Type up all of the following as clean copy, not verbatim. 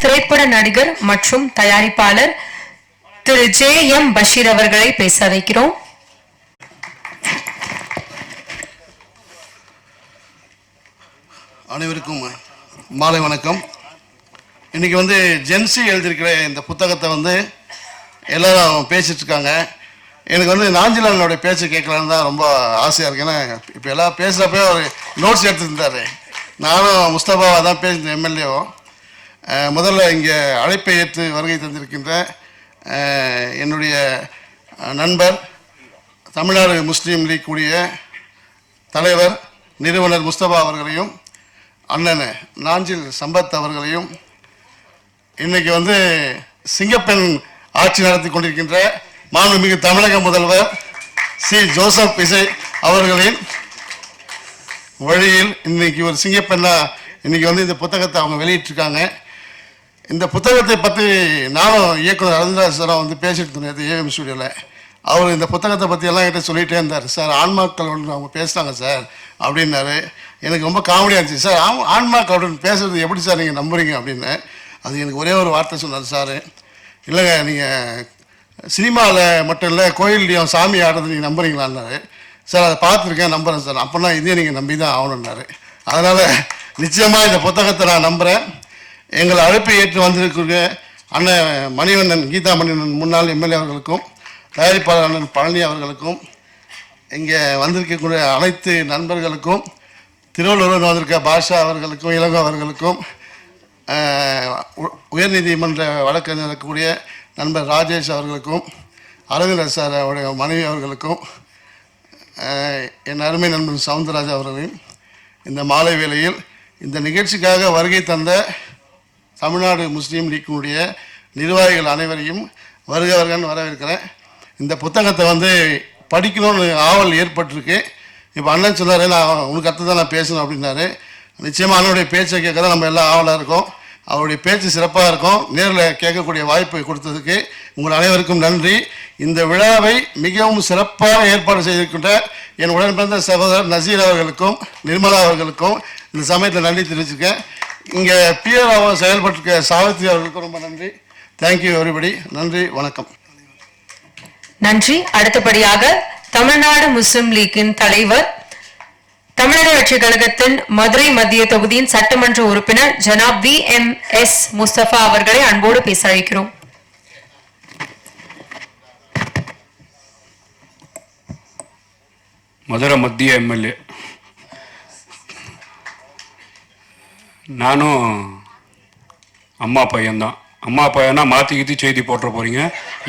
திரைப்பட நடிகர் மற்றும் தயாரிப்பாளர் திரு J.M. பஷீர் அவர்களை பேச வைக்கிறோம். அனைவருக்கும் மாலை வணக்கம். இன்னைக்கு ஜென்சி எழுதியிருக்கிற இந்த புத்தகத்தை எல்லாரும் பேசிட்டு இருக்காங்க. எனக்கு நாஞ்சிலானுடைய பேச்சை கேட்கலான்னு தான் ரொம்ப ஆசையாக இருக்கு. ஏன்னா இப்போ எல்லாம் பேசுகிறப்ப ஒரு நோட்ஸ் எடுத்துருந்தார். நானும் முஸ்தபாவாக தான் பேசினேன், எம்எல்ஏவும். முதல்ல இங்கே அழைப்பை ஏற்று வருகை தந்திருக்கின்ற என்னுடைய நண்பர், தமிழ்நாடு முஸ்லீம் லீக் கூடிய தலைவர் நிறுவனர் முஸ்தபா அவர்களையும், அண்ணன் நாஞ்சில் சம்பத் அவர்களையும், இன்றைக்கி சிங்கப்பெண் ஆட்சி நடத்தி கொண்டிருக்கின்ற மாண்புமிகு தமிழக முதல்வர் சி ஜோசப் விஜய் அவர்களின் வழியில் இன்னைக்கு ஒரு சிங்கப்பெண்ணா இன்னைக்கு இந்த புத்தகத்தை அவங்க வெளியிட்டிருக்காங்க. இந்த புத்தகத்தை பற்றி நானும் இயக்குனர் அரவிந்தராஜ் சாரும் பேசிட்டு இருந்தேன் ஏஎம் ஸ்டுடியோவில். அவர் இந்த புத்தகத்தை பற்றி எல்லாம் கிட்ட சொல்லிகிட்டே இருந்தார். சார் ஆன்மாக்கள் அவங்க பேசுகிறாங்க சார் அப்படின்னாரு. எனக்கு ரொம்ப காமெடியாக இருந்துச்சு. சார் ஆன்மாக்கள் அப்படின்னு பேசுகிறது எப்படி சார் நீங்கள் நம்புறீங்க அப்படின்னு. அது எனக்கு ஒரே ஒரு வார்த்தை சொன்னார் சார். இல்லைங்க, நீங்கள் சினிமாவில் மட்டும் இல்லை, கோயில்லையும் சாமி ஆடுறது நீங்கள் நம்புறீங்களான்னாரு. சார் அதை பார்த்துருக்கேன், நம்புகிறேன் சார். அப்போனா இதே நீங்கள் நம்பி தான் ஆகணுன்னாரு. அதனால் நிச்சயமாக இந்த புத்தகத்தை நான் நம்புகிறேன். எங்களை அழைப்பை ஏற்று வந்திருக்கிற அண்ணன் மணிவண்ணன், கீதா மணிவண்ணன் முன்னாள் எம்எல்ஏ அவர்களுக்கும், தயாரிப்பாளர் அண்ணன் பழனி அவர்களுக்கும், இங்கே வந்திருக்கக்கூடிய அனைத்து நண்பர்களுக்கும், திருவள்ளூரில் வந்திருக்க பாஷா அவர்களுக்கும், இளங்கோ அவர்களுக்கும், உயர்நீதிமன்ற வழக்கறிஞர் இருக்கக்கூடிய நண்பர் ராஜேஷ் அவர்களுக்கும், அரவிந்தர் சார் அவருடைய மனைவி அவர்களுக்கும், என் அருமை நண்பன் சவுந்தரராஜ் அவர்களையும் இந்த மாலை வேளையில் இந்த நிகழ்ச்சிக்காக வருகை தந்த தமிழ்நாடு முஸ்லீம் லீக்கினுடைய நிர்வாகிகள் அனைவரையும் வருக வருகன்னு வரவேற்கிறேன். இந்த புத்தகத்தை படிக்கணும்னு ஆவல் ஏற்பட்டிருக்கு. இப்போ அண்ணன் சொன்னார், நான் உனக்கு அடுத்து தான் நான் பேசணும் அப்படின்னாரு. நிச்சயமாக அண்ணனுடைய பேச்சை கேட்க தான் நம்ம எல்லாம் ஆவலாக இருக்கோம். அவருடைய பேச்சு சிறப்பாக இருக்கும். நேரில் கேட்கக்கூடிய வாய்ப்பை கொடுத்ததுக்கு உங்கள் அனைவருக்கும் நன்றி. இந்த விழாவை மிகவும் சிறப்பாக ஏற்பாடு செய்திருக்கின்ற என் உடன்பிறந்த சகோதரர் நசீர் அவர்களுக்கும், நிர்மலா அவர்களுக்கும் இந்த சமயத்தில் நன்றி தெரிவிச்சிருக்கேன். இங்கே பிஆர்ஓ செயல்பட்டிருக்க சாவித்ரி அவர்களுக்கும் ரொம்ப நன்றி. Thank you everybody. நன்றி, வணக்கம். நன்றி. அடுத்தபடியாக தமிழ்நாடு முஸ்லிம் லீக்கின் தலைவர், தமிழக வெற்றி கழகத்தின் மதுரை மத்திய தொகுதியின் சட்டமன்ற உறுப்பினர் ஜனாப் VMS முஸ்தபா அவர்களை அன்போடு பேச அழைக்கிறோம். மதுரை மத்திய எம்எல்ஏ, நானும் அம்மா பையன்தான். அம்மா பையனா மாற்றி செய்தி போட்டுற போறீங்க.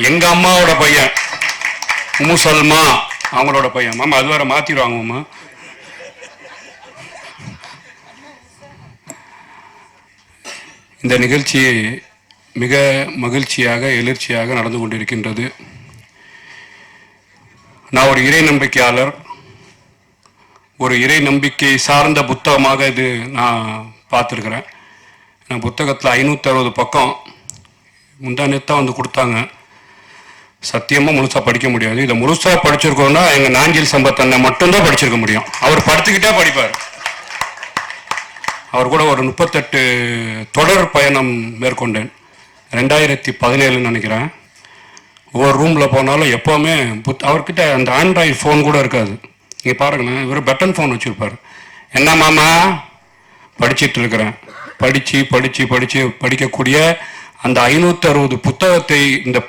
எங்கள் அம்மாவோட பையன் முசல்மா, அவங்களோட பையன். மாமா அது வேற மாற்றிடுவாங்க மாமா. இந்த நிகழ்ச்சி மிக மகிழ்ச்சியாக எழுச்சியாக நடந்து கொண்டிருக்கின்றது. நான் ஒரு இறை நம்பிக்கையாளர். ஒரு இறை நம்பிக்கை சார்ந்த புத்தகமாக இது நான் பார்த்துருக்குறேன். நான் புத்தகத்தில் 560 பக்கம் முந்தானத்தான் கொடுத்தாங்க. சத்தியமாக முழுசாக படிக்க முடியாது. இதை முழுசாக படிச்சிருக்கோன்னா எங்கள் நாஞ்சில் சம்பத் அண்ணன் மட்டும்தான் படிச்சிருக்க முடியும். அவர் படுத்துக்கிட்டே படிப்பார். அவர் கூட ஒரு 38 தொடர் பயணம் மேற்கொண்டேன். 2017 நினைக்கிறேன். ஒவ்வொரு ரூமில் போனாலும் எப்போவுமே அவர்கிட்ட அந்த ஆண்ட்ராய்டு ஃபோன் கூட இருக்காது. நீங்கள் பாருங்களேன், இவர் பட்டன் ஃபோன் வச்சுருப்பார். என்ன மாமா படிச்சுட்டு இருக்கிறேன். படிக்கக்கூடிய அந்த 560 புத்தகத்தை, இந்த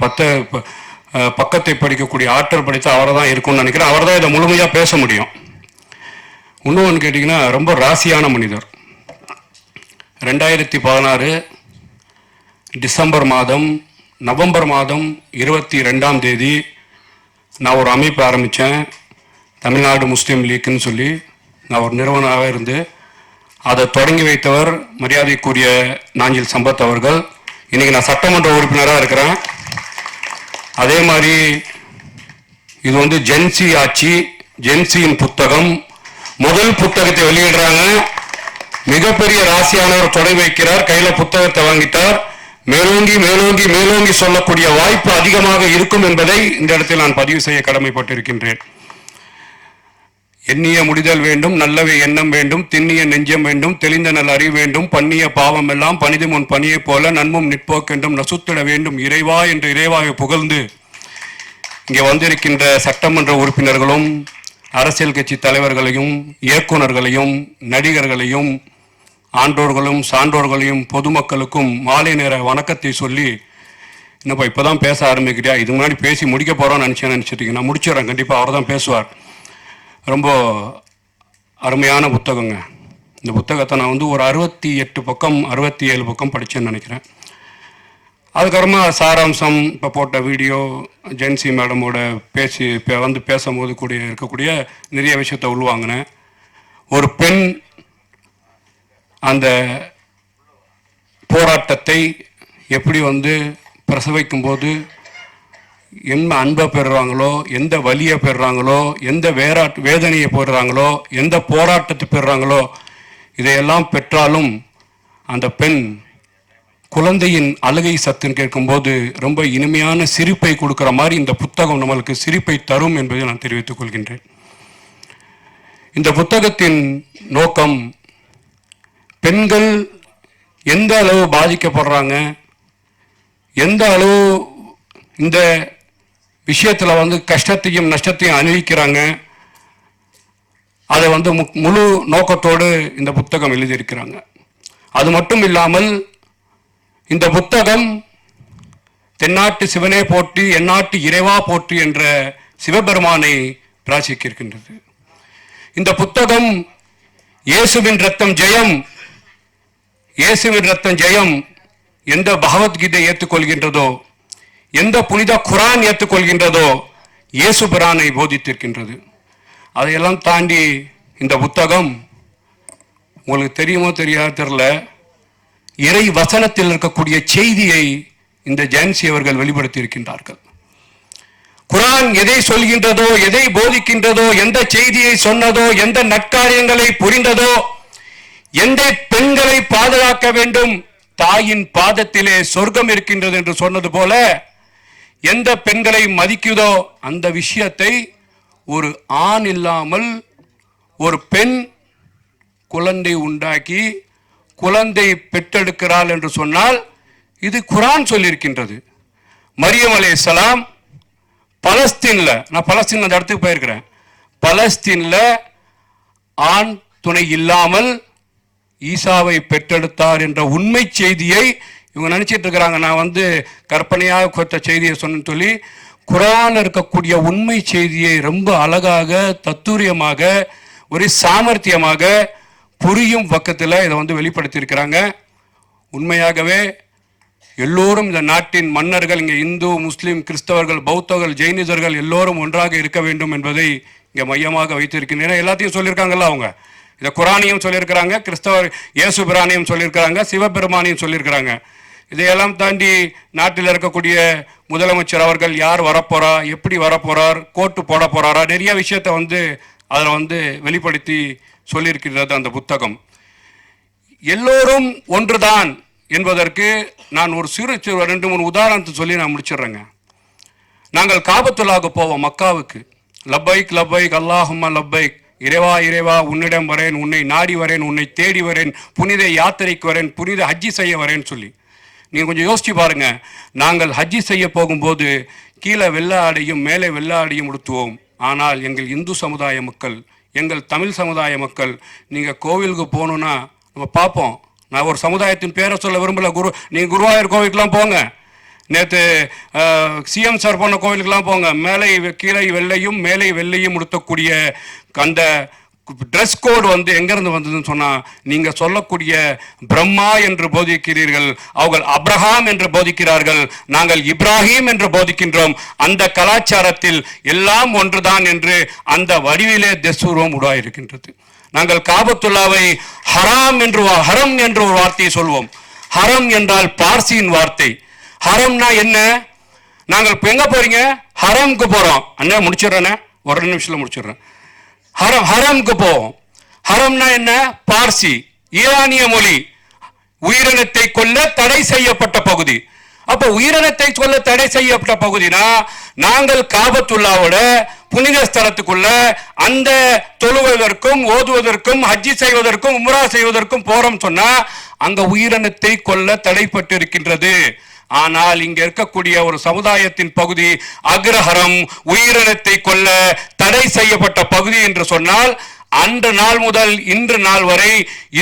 பக்கத்தை படிக்கக்கூடிய ஆற்றல் படித்து அவரை தான் இருக்கும்னு நினைக்கிறேன். அவர் தான் இதை முழுமையாக பேச முடியும். இன்னொன்று கேட்டிங்கன்னா, ரொம்ப ராசியான மனிதர். 2016 டிசம்பர் மாதம், நவம்பர் மாதம் 22ஆம் தேதி நான் ஒரு அமைப்பு ஆரம்பித்தேன். தமிழ்நாடு முஸ்லீம் லீக்குன்னு சொல்லி நான் ஒரு நிறுவனராக இருந்து அதை தொடங்கி வைத்தவர் மரியாதைக்குரிய நாஞ்சில் சம்பத் அவர்கள். இன்றைக்கி நான் சட்டமன்ற உறுப்பினராக இருக்கிறேன். அதே மாதிரி இது ஜென்சி ஆட்சி, ஜென்சியின் புத்தகம், முதல் புத்தகத்தை வெளியிடுறாங்க. மிகப்பெரிய ராசியானவர் தொடங்கி வைக்கிறார். கையில் புத்தகத்தை வாங்கிட்டார். மேலோங்கி மேலோங்கி மேலோங்கி சொல்லக்கூடிய வாய்ப்பு அதிகமாக இருக்கும் என்பதை இந்த இடத்தில் நான் பதிவு செய்ய கடமைப்பட்டிருக்கின்றேன். எண்ணிய முடிதல் வேண்டும், நல்லவை எண்ணம் வேண்டும், திண்ணிய நெஞ்சம் வேண்டும், தெளிந்த நல் அறிவு வேண்டும், பண்ணிய பாவம் எல்லாம் பணிது முன் பணியைப் போல நன்மும் நிற்போக்கென்றும் நசுத்திட வேண்டும் இறைவா என்று இறைவாவை புகழ்ந்து இங்கே வந்திருக்கின்ற சட்டமன்ற உறுப்பினர்களும் அரசியல் கட்சி தலைவர்களையும் இயக்குநர்களையும் நடிகர்களையும் ஆன்றோர்களும் சான்றோர்களையும் பொதுமக்களுக்கும் மாலை நேர வணக்கத்தை சொல்லி, என்னப்பா இப்போதான் பேச ஆரம்பிக்கிறியா, இது முன்னாடி பேசி முடிக்க போகிறோன்னு நினச்சிட்டு நான் முடிச்சிடறேன், கண்டிப்பாக அவர் தான் பேசுவார். ரொம்ப அருமையான புத்தகங்க. இந்த புத்தகத்தை நான் வந்து ஒரு 68 பக்கம் 67 பக்கம் படித்தேன்னு நினைக்கிறேன். அதுக்கப்புறமா சாராம்சம் இப்போ போட்ட வீடியோ ஜென்சி மேடமோட வந்து பேசும்போது இருக்கக்கூடிய நிறைய விஷயத்தை உள்வாங்கினேன். ஒரு பெண் அந்த போராட்டத்தை எப்படி வந்து பிரசவிக்கும் போது என்ன அன்பை பெறுறாங்களோ, எந்த வலியை பெறுறாங்களோ, எந்த வேதனையை பெறுறாங்களோ, எந்த போராட்டத்தை பெறுறாங்களோ, இதையெல்லாம் பெற்றாலும் அந்த பெண் குழந்தையின் அழுகை சத்தம் கேட்கும்போது ரொம்ப இனிமையான சிரிப்பை கொடுக்குற மாதிரி இந்த புத்தகம் நம்மளுக்கு சிரிப்பை தரும் என்பதை நான் தெரிவித்துக் கொள்கின்றேன். இந்த புத்தகத்தின் நோக்கம் பெண்கள் எந்த அளவு பாதிக்கப்படுறாங்க, எந்த அளவு இந்த விஷயத்தில் வந்து கஷ்டத்தையும் நஷ்டத்தையும் அனுபவிக்கிறாங்க, அதை வந்து முழு நோக்கத்தோடு இந்த புத்தகம் எழுதியிருக்கிறாங்க. அது மட்டும் இல்லாமல் இந்த புத்தகம் தென்னாட்டு சிவனே போற்றி எந்நாட்டு இறைவா போற்றி என்ற சிவபெருமானை பிரார்த்திக்க இருக்கின்றது. இந்த புத்தகம் இயேசுவின் ரத்தம் ஜெயம், இயேசுவின் ரத்தம் ஜெயம் எந்த பகவத்கீதை ஏற்றுக்கொள்கின்றதோ, எந்த புனித குரான் ஏற்றுக்கொள்கின்றதோ, இயேசு பிரானை போதித்திருக்கின்றது. அதையெல்லாம் தாண்டி இந்த புத்தகம் உங்களுக்கு தெரியுமோ தெரியாது தெரியல, இறை வசனத்தில் இருக்கக்கூடிய செய்தியை இந்த ஜெயன்சி அவர்கள் வெளிப்படுத்தி இருக்கின்றார்கள். குரான் எதை சொல்கின்றதோ, எதை போதிக்கின்றதோ, எந்த செய்தியை சொன்னதோ, எந்த நற்காரியங்களை புரிந்ததோ, எந்த பெண்களை பாதுகாக்க வேண்டும், தாயின் பாதத்திலே சொர்க்கம் இருக்கின்றது என்று சொன்னது போல எந்த பெண்களை மதிக்குதோ அந்த விஷயத்தை ஒரு ஆண் இல்லாமல் ஒரு பெண் குழந்தை உண்டாக்கி குழந்தை பெற்றெடுக்கிறாள் என்று சொன்னால் இது குரான் சொல்லியிருக்கின்றது. மரியம் அலைஹிஸ்ஸலாம் பலஸ்தீன்ல, நான் பலஸ்தீன் அந்த இடத்துக்கு போயிருக்கிறேன், பலஸ்தீன்ல ஆண் துணை இல்லாமல் ஈசாவை பெற்றெடுத்தார் என்ற உண்மை செய்தியை இவங்க நினைச்சிட்டு இருக்கிறாங்க. நான் வந்து கற்பனையாக கொடுத்த செய்தியை சொன்னு சொல்லி குரான் இருக்கக்கூடிய உண்மை செய்தியை ரொம்ப அழகாக தத்துரியமாக ஒரு சாமர்த்தியமாக புரியும் பக்கத்தில் இதை வந்து வெளிப்படுத்தி இருக்கிறாங்க. உண்மையாகவே எல்லோரும் இந்த நாட்டின் மன்னர்கள், இங்கே இந்து முஸ்லீம் கிறிஸ்தவர்கள் பௌத்தர்கள் ஜெயினிசர்கள் எல்லோரும் ஒன்றாக இருக்க வேண்டும் என்பதை இங்கே மையமாக வைத்திருக்கின்றன. எல்லாத்தையும் சொல்லியிருக்காங்கல்ல அவங்க, இதை குரானையும் சொல்லியிருக்கிறாங்க, கிறிஸ்தவர் இயேசு பிரானையும் சொல்லியிருக்கிறாங்க, சிவபெருமானையும் சொல்லியிருக்கிறாங்க. இதையெல்லாம் தாண்டி நாட்டில் இருக்கக்கூடிய முதலமைச்சர் அவர்கள் யார் வரப்போறா, எப்படி வரப்போறார், கோட்டு போட போறாரா, நிறைய விஷயத்தை வந்து அதில் வந்து வெளிப்படுத்தி சொல்லியிருக்கிறது அந்த புத்தகம். எல்லோரும் ஒன்றுதான் என்பதற்கு நான் ஒரு சிறு 2-3 உதாரணத்தை சொல்லி நான் முடிச்சிடுறேங்க. நாங்கள் காபத்துல்லாவுக்கு போவோம், மக்காவுக்கு. லப்பைக் லப்பைக் அல்லாஹும்ம லப்பைக், இறைவா இறைவா உன்னிடம் வரேன், உன்னை நாடி வரேன், உன்னை தேடி வரேன், புனித யாத்திரைக்கு வரேன், புனித ஹஜ்ஜி செய்ய வரேன்னு சொல்லி. நீங்கள் கொஞ்சம் யோசிச்சு பாருங்க, நாங்கள் ஹஜ்ஜி செய்ய போகும்போது கீழே வெள்ளை ஆடையும் மேலே வெள்ளை ஆடையும் உடுத்துவோம். ஆனால் எங்கள் இந்து சமுதாய மக்கள், எங்கள் தமிழ் சமுதாய மக்கள், நீங்கள் கோவிலுக்கு போகணுன்னா நம்ம பார்ப்போம். நான் ஒரு சமுதாயத்தின் பேரை சொல்ல விரும்பல, நீங்கள் குருவாயூர் கோவிலுக்கெல்லாம் போங்க, நேற்று சிஎம் சார் போன கோவிலுக்கெல்லாம் போங்க, மேலே கீழே வெள்ளையும் மேலே வெள்ளையும் உடுத்தக்கூடிய அந்த ட்ரெஸ் கோடு வந்து எங்கேருந்து வந்ததுன்னு சொன்னால், நீங்கள் சொல்லக்கூடிய பிரம்மா என்று போதிக்கிறீர்கள், அவர்கள் அப்ரஹாம் என்று போதிக்கிறார்கள், நாங்கள் இப்ராஹிம் என்று போதிக்கின்றோம். அந்த கலாச்சாரத்தில் எல்லாம் ஒன்றுதான் என்று அந்த வடிவிலே தெசூர்வம் உருவாயிருக்கின்றது. நாங்கள் காபத்துல்லாவை ஹராம் என்று ஒரு வார்த்தையை சொல்வோம். ஹரம் என்றால் பார்சியின் வார்த்தை. ஹரம்னா என்ன? நாங்கள் இப்போ எங்கே போறீங்க? ஹரம்க்கு போகிறோம். அண்ணா முடிச்சிடுறேண்ணே, ஒரு 2 நிமிஷத்தில் முடிச்சிடுறேன். ஹரம்க்கு போவோம். ஹரம்னா என்ன? பார்சி, ஈரானிய மொழி. உயிரினத்தை கொல்ல தடை செய்யப்பட்ட பகுதி. அப்போ உயிரினத்தை கொல்ல தடை செய்யப்பட்ட பகுதினா நாங்கள் காபத்துல்லாவோட புனித ஸ்தலத்துக்குள்ள அந்த தொழுவதற்கும் ஓதுவதற்கும் ஹஜ்ஜி செய்வதற்கும் உம்ரா செய்வதற்கும் போறோம் சொன்னா அங்க உயிரினத்தை கொல்ல தடைப்பட்டு இருக்கின்றது. ஆனால் இங்க இருக்கக்கூடிய ஒரு சமுதாயத்தின் பகுதி அக்ரஹாரம் உயிரினத்தை கொல்ல தடை செய்யப்பட்ட பகுதி என்று சொன்னால் அன்று நாள் முதல் இன்று நாள் வரை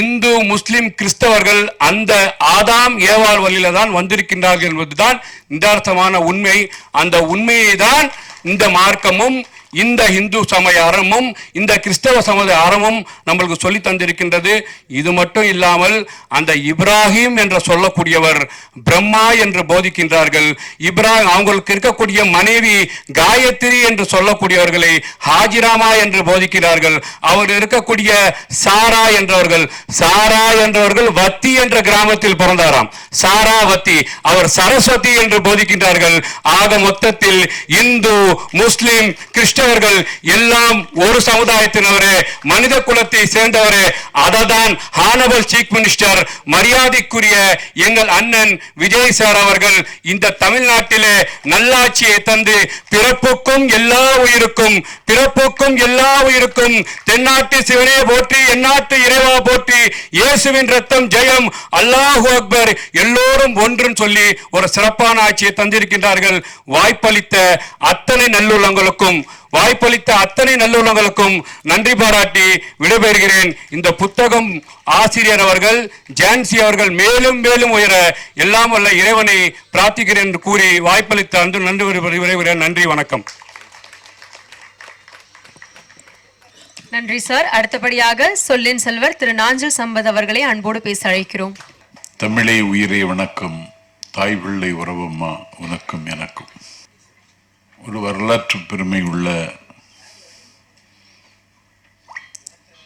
இந்து முஸ்லிம் கிறிஸ்தவர்கள் அந்த ஆதாம் ஏவாள் வழியில தான் வந்திருக்கின்றார்கள் என்பதுதான் நிதர்சனமான உண்மை. அந்த உண்மையை தான் இந்த மார்க்கமும் இந்த இந்து சமய அறமும் இந்த கிறிஸ்தவ சமுதாய அறமும் நம்மளுக்கு சொல்லி தந்திருக்கின்றது. இது மட்டும் இல்லாமல் அந்த இப்ராஹிம் என்று சொல்லக்கூடியவர் பிரம்மா என்று போதிக்கின்றார்கள். இப்ராஹிம் அவங்களுக்கு இருக்கக்கூடிய மனைவி காயத்ரி என்று சொல்லக்கூடியவர்களை ஹாஜிராமா என்று போதிக்கிறார்கள். அவர் இருக்கக்கூடிய சாரா என்றவர்கள் வத்தி என்ற கிராமத்தில் பிறந்தாராம். சாராவத்தி, அவர் சரஸ்வதி என்று போதிக்கின்றார்கள். ஆக மொத்தத்தில் இந்து முஸ்லிம் கிறிஸ்தவர்கள் எல்லாம் ஒரு சமுதாயத்தினரே, மனித குலத்தை சேர்ந்தவரே. அததான் ஹானபல் சீஃப் மினிஸ்டர் மரியாதைக்குரிய எங்கள் அண்ணன் விஜய் சார் அவர்கள் இந்த தமிழ்நாட்டிலே நல்லாட்சியை தந்து பிறப்புக்கும் எல்லா உயிருக்கும் தென்னாட்டு சிவனே போற்றி எந்நாட்டு இறைவா போற்றி இயேசுவின் ரத்தம் ஜெயம் அல்லாஹு அக்பர் எல்லோரும் ஒன்றுன்னு சொல்லி ஒரு சிறப்பான ஆட்சியை தந்திருக்கின்றார்கள். வாய்ப்பளித்த அத்தனை நல்லுள்ளங்களுக்கும் நன்றி பாராட்டி விடைபெறுகிறேன். இந்த புத்தகம் ஆசிரியர் அவர்கள் ஜான்சி அவர்கள் மேலும் மேலும் உயர எல்லாம் வல்ல இறைவனை பிரார்த்திக்கிறேன் என்று கூறி வாய்ப்பளித்த அன்று நன்றி விடைபெறுகிறேன். நன்றி, வணக்கம். நன்றி சார். அடுத்தபடியாக சொல்லின் செல்வர் திரு நாஞ்சில் சம்பத் அவர்களை அன்போடு பேச அழைக்கிறோம். தமிழே உயிரே வணக்கம், தாய் பிள்ளை உறவம்மா உனக்கும் எனக்கும். ஒரு வரலாற்று பெருமை உள்ள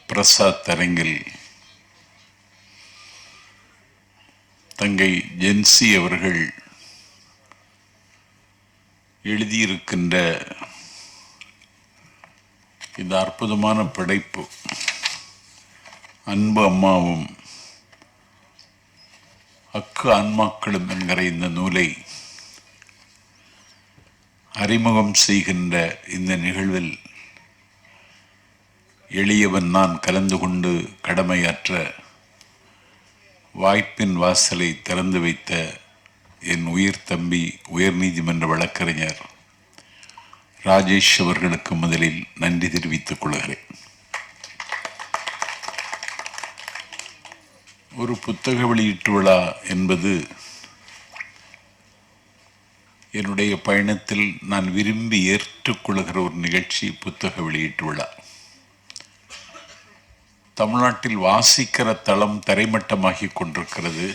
பிரசாத் அரங்கில் தங்கை ஜென்சி அவர்கள் எழுதியிருக்கின்ற இந்த அற்புதமான படைப்பு அன்பு அம்மாவும் அக்கு ஆன்மாக்களும் என்கிற இந்த நூலை அறிமுகம் செய்கின்ற இந்த நிகழ்வில் எளியவன் நான் கலந்து கொண்டு கடமையாற்ற வாய்ப்பின் வாசலை திறந்து வைத்த என் உயிர் தம்பி உயர்நீதிமன்ற வழக்கறிஞர் ராஜேஷ் அவர்களுக்கு முதலில் நன்றி தெரிவித்துக் கொள்கிறேன். ஒரு புத்தக வெளியீட்டு விழா என்பது என்னுடைய பயணத்தில் நான் விரும்பி ஏற்றுக்கொள்கிற ஒரு நிகழ்ச்சி. புத்தக வெளியீட்டு விழா தமிழ்நாட்டில் வாசிக்கிற தளம் தரைமட்டமாகி கொண்டிருக்கிறது.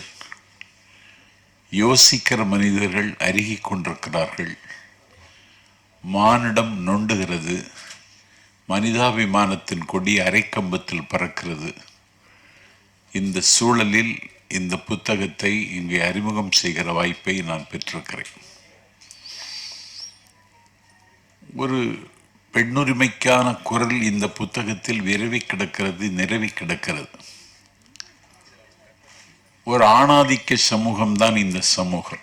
யோசிக்கிற மனிதர்கள் அருகி கொண்டிருக்கிறார்கள். மானிடம் நொண்டுகிறது. மனிதாபிமானத்தின் கொடி அரைக்கம்பத்தில் பறக்கிறது. இந்த சூழலில் இந்த புத்தகத்தை இங்கே அறிமுகம் செய்கிற வாய்ப்பை நான் பெற்றிருக்கிறேன். ஒரு பெண்ணுரிமைக்கான குரல் இந்த புத்தகத்தில் விரவி கிடக்கிறது, நிரவி கிடக்கிறது. ஒரு ஆணாதிக்க சமூகம்தான் இந்த சமூகம்.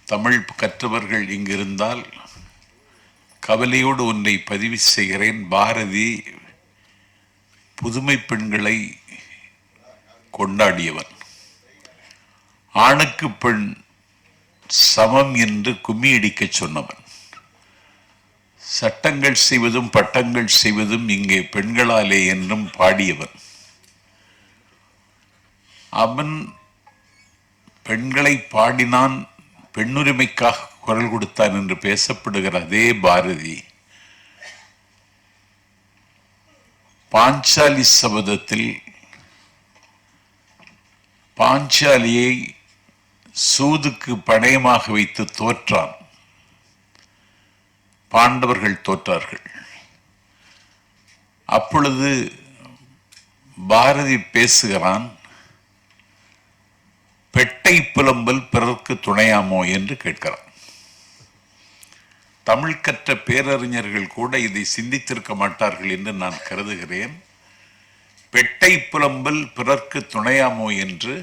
தமிழ் கற்றவர்கள் இங்கிருந்தால் கவலையோடு ஒன்றை பதிவு செய்கிறேன். பாரதி புதுமை பெண்களை கொண்டாடியவன். ஆணுக்கு பெண் சமம் என்று கும்மி அடிக்க சொன்னவன். சட்டங்கள் செய்வதும் பட்டங்கள் செய்வதும் இங்கே பெண்களாலே என்றும் பாடியவன். அவன் பெண்களை பாடினான், பெண்ணுரிமைக்காக குரல் கொடுத்தான் என்று பேசப்படுகிற அதே பாரதி பாஞ்சாலி சபதத்தில் பாஞ்சாலியை சூதுக்கு பணயமாக வைத்து தோற்றான். பாண்டவர்கள் தோற்றார்கள். அப்பொழுது பாரதி பேசுகிறான், பெட்டை புலம்பல் பிறர்க்கு துணையாமோ என்று கேட்கிறான். தமிழ் கற்ற பேரறிஞர்கள் கூட இதை சிந்தித்திருக்க மாட்டார்கள் என்று நான் கருதுகிறேன். பெட்டை புலம்பல் பிறர்க்கு துணையாமோ என்று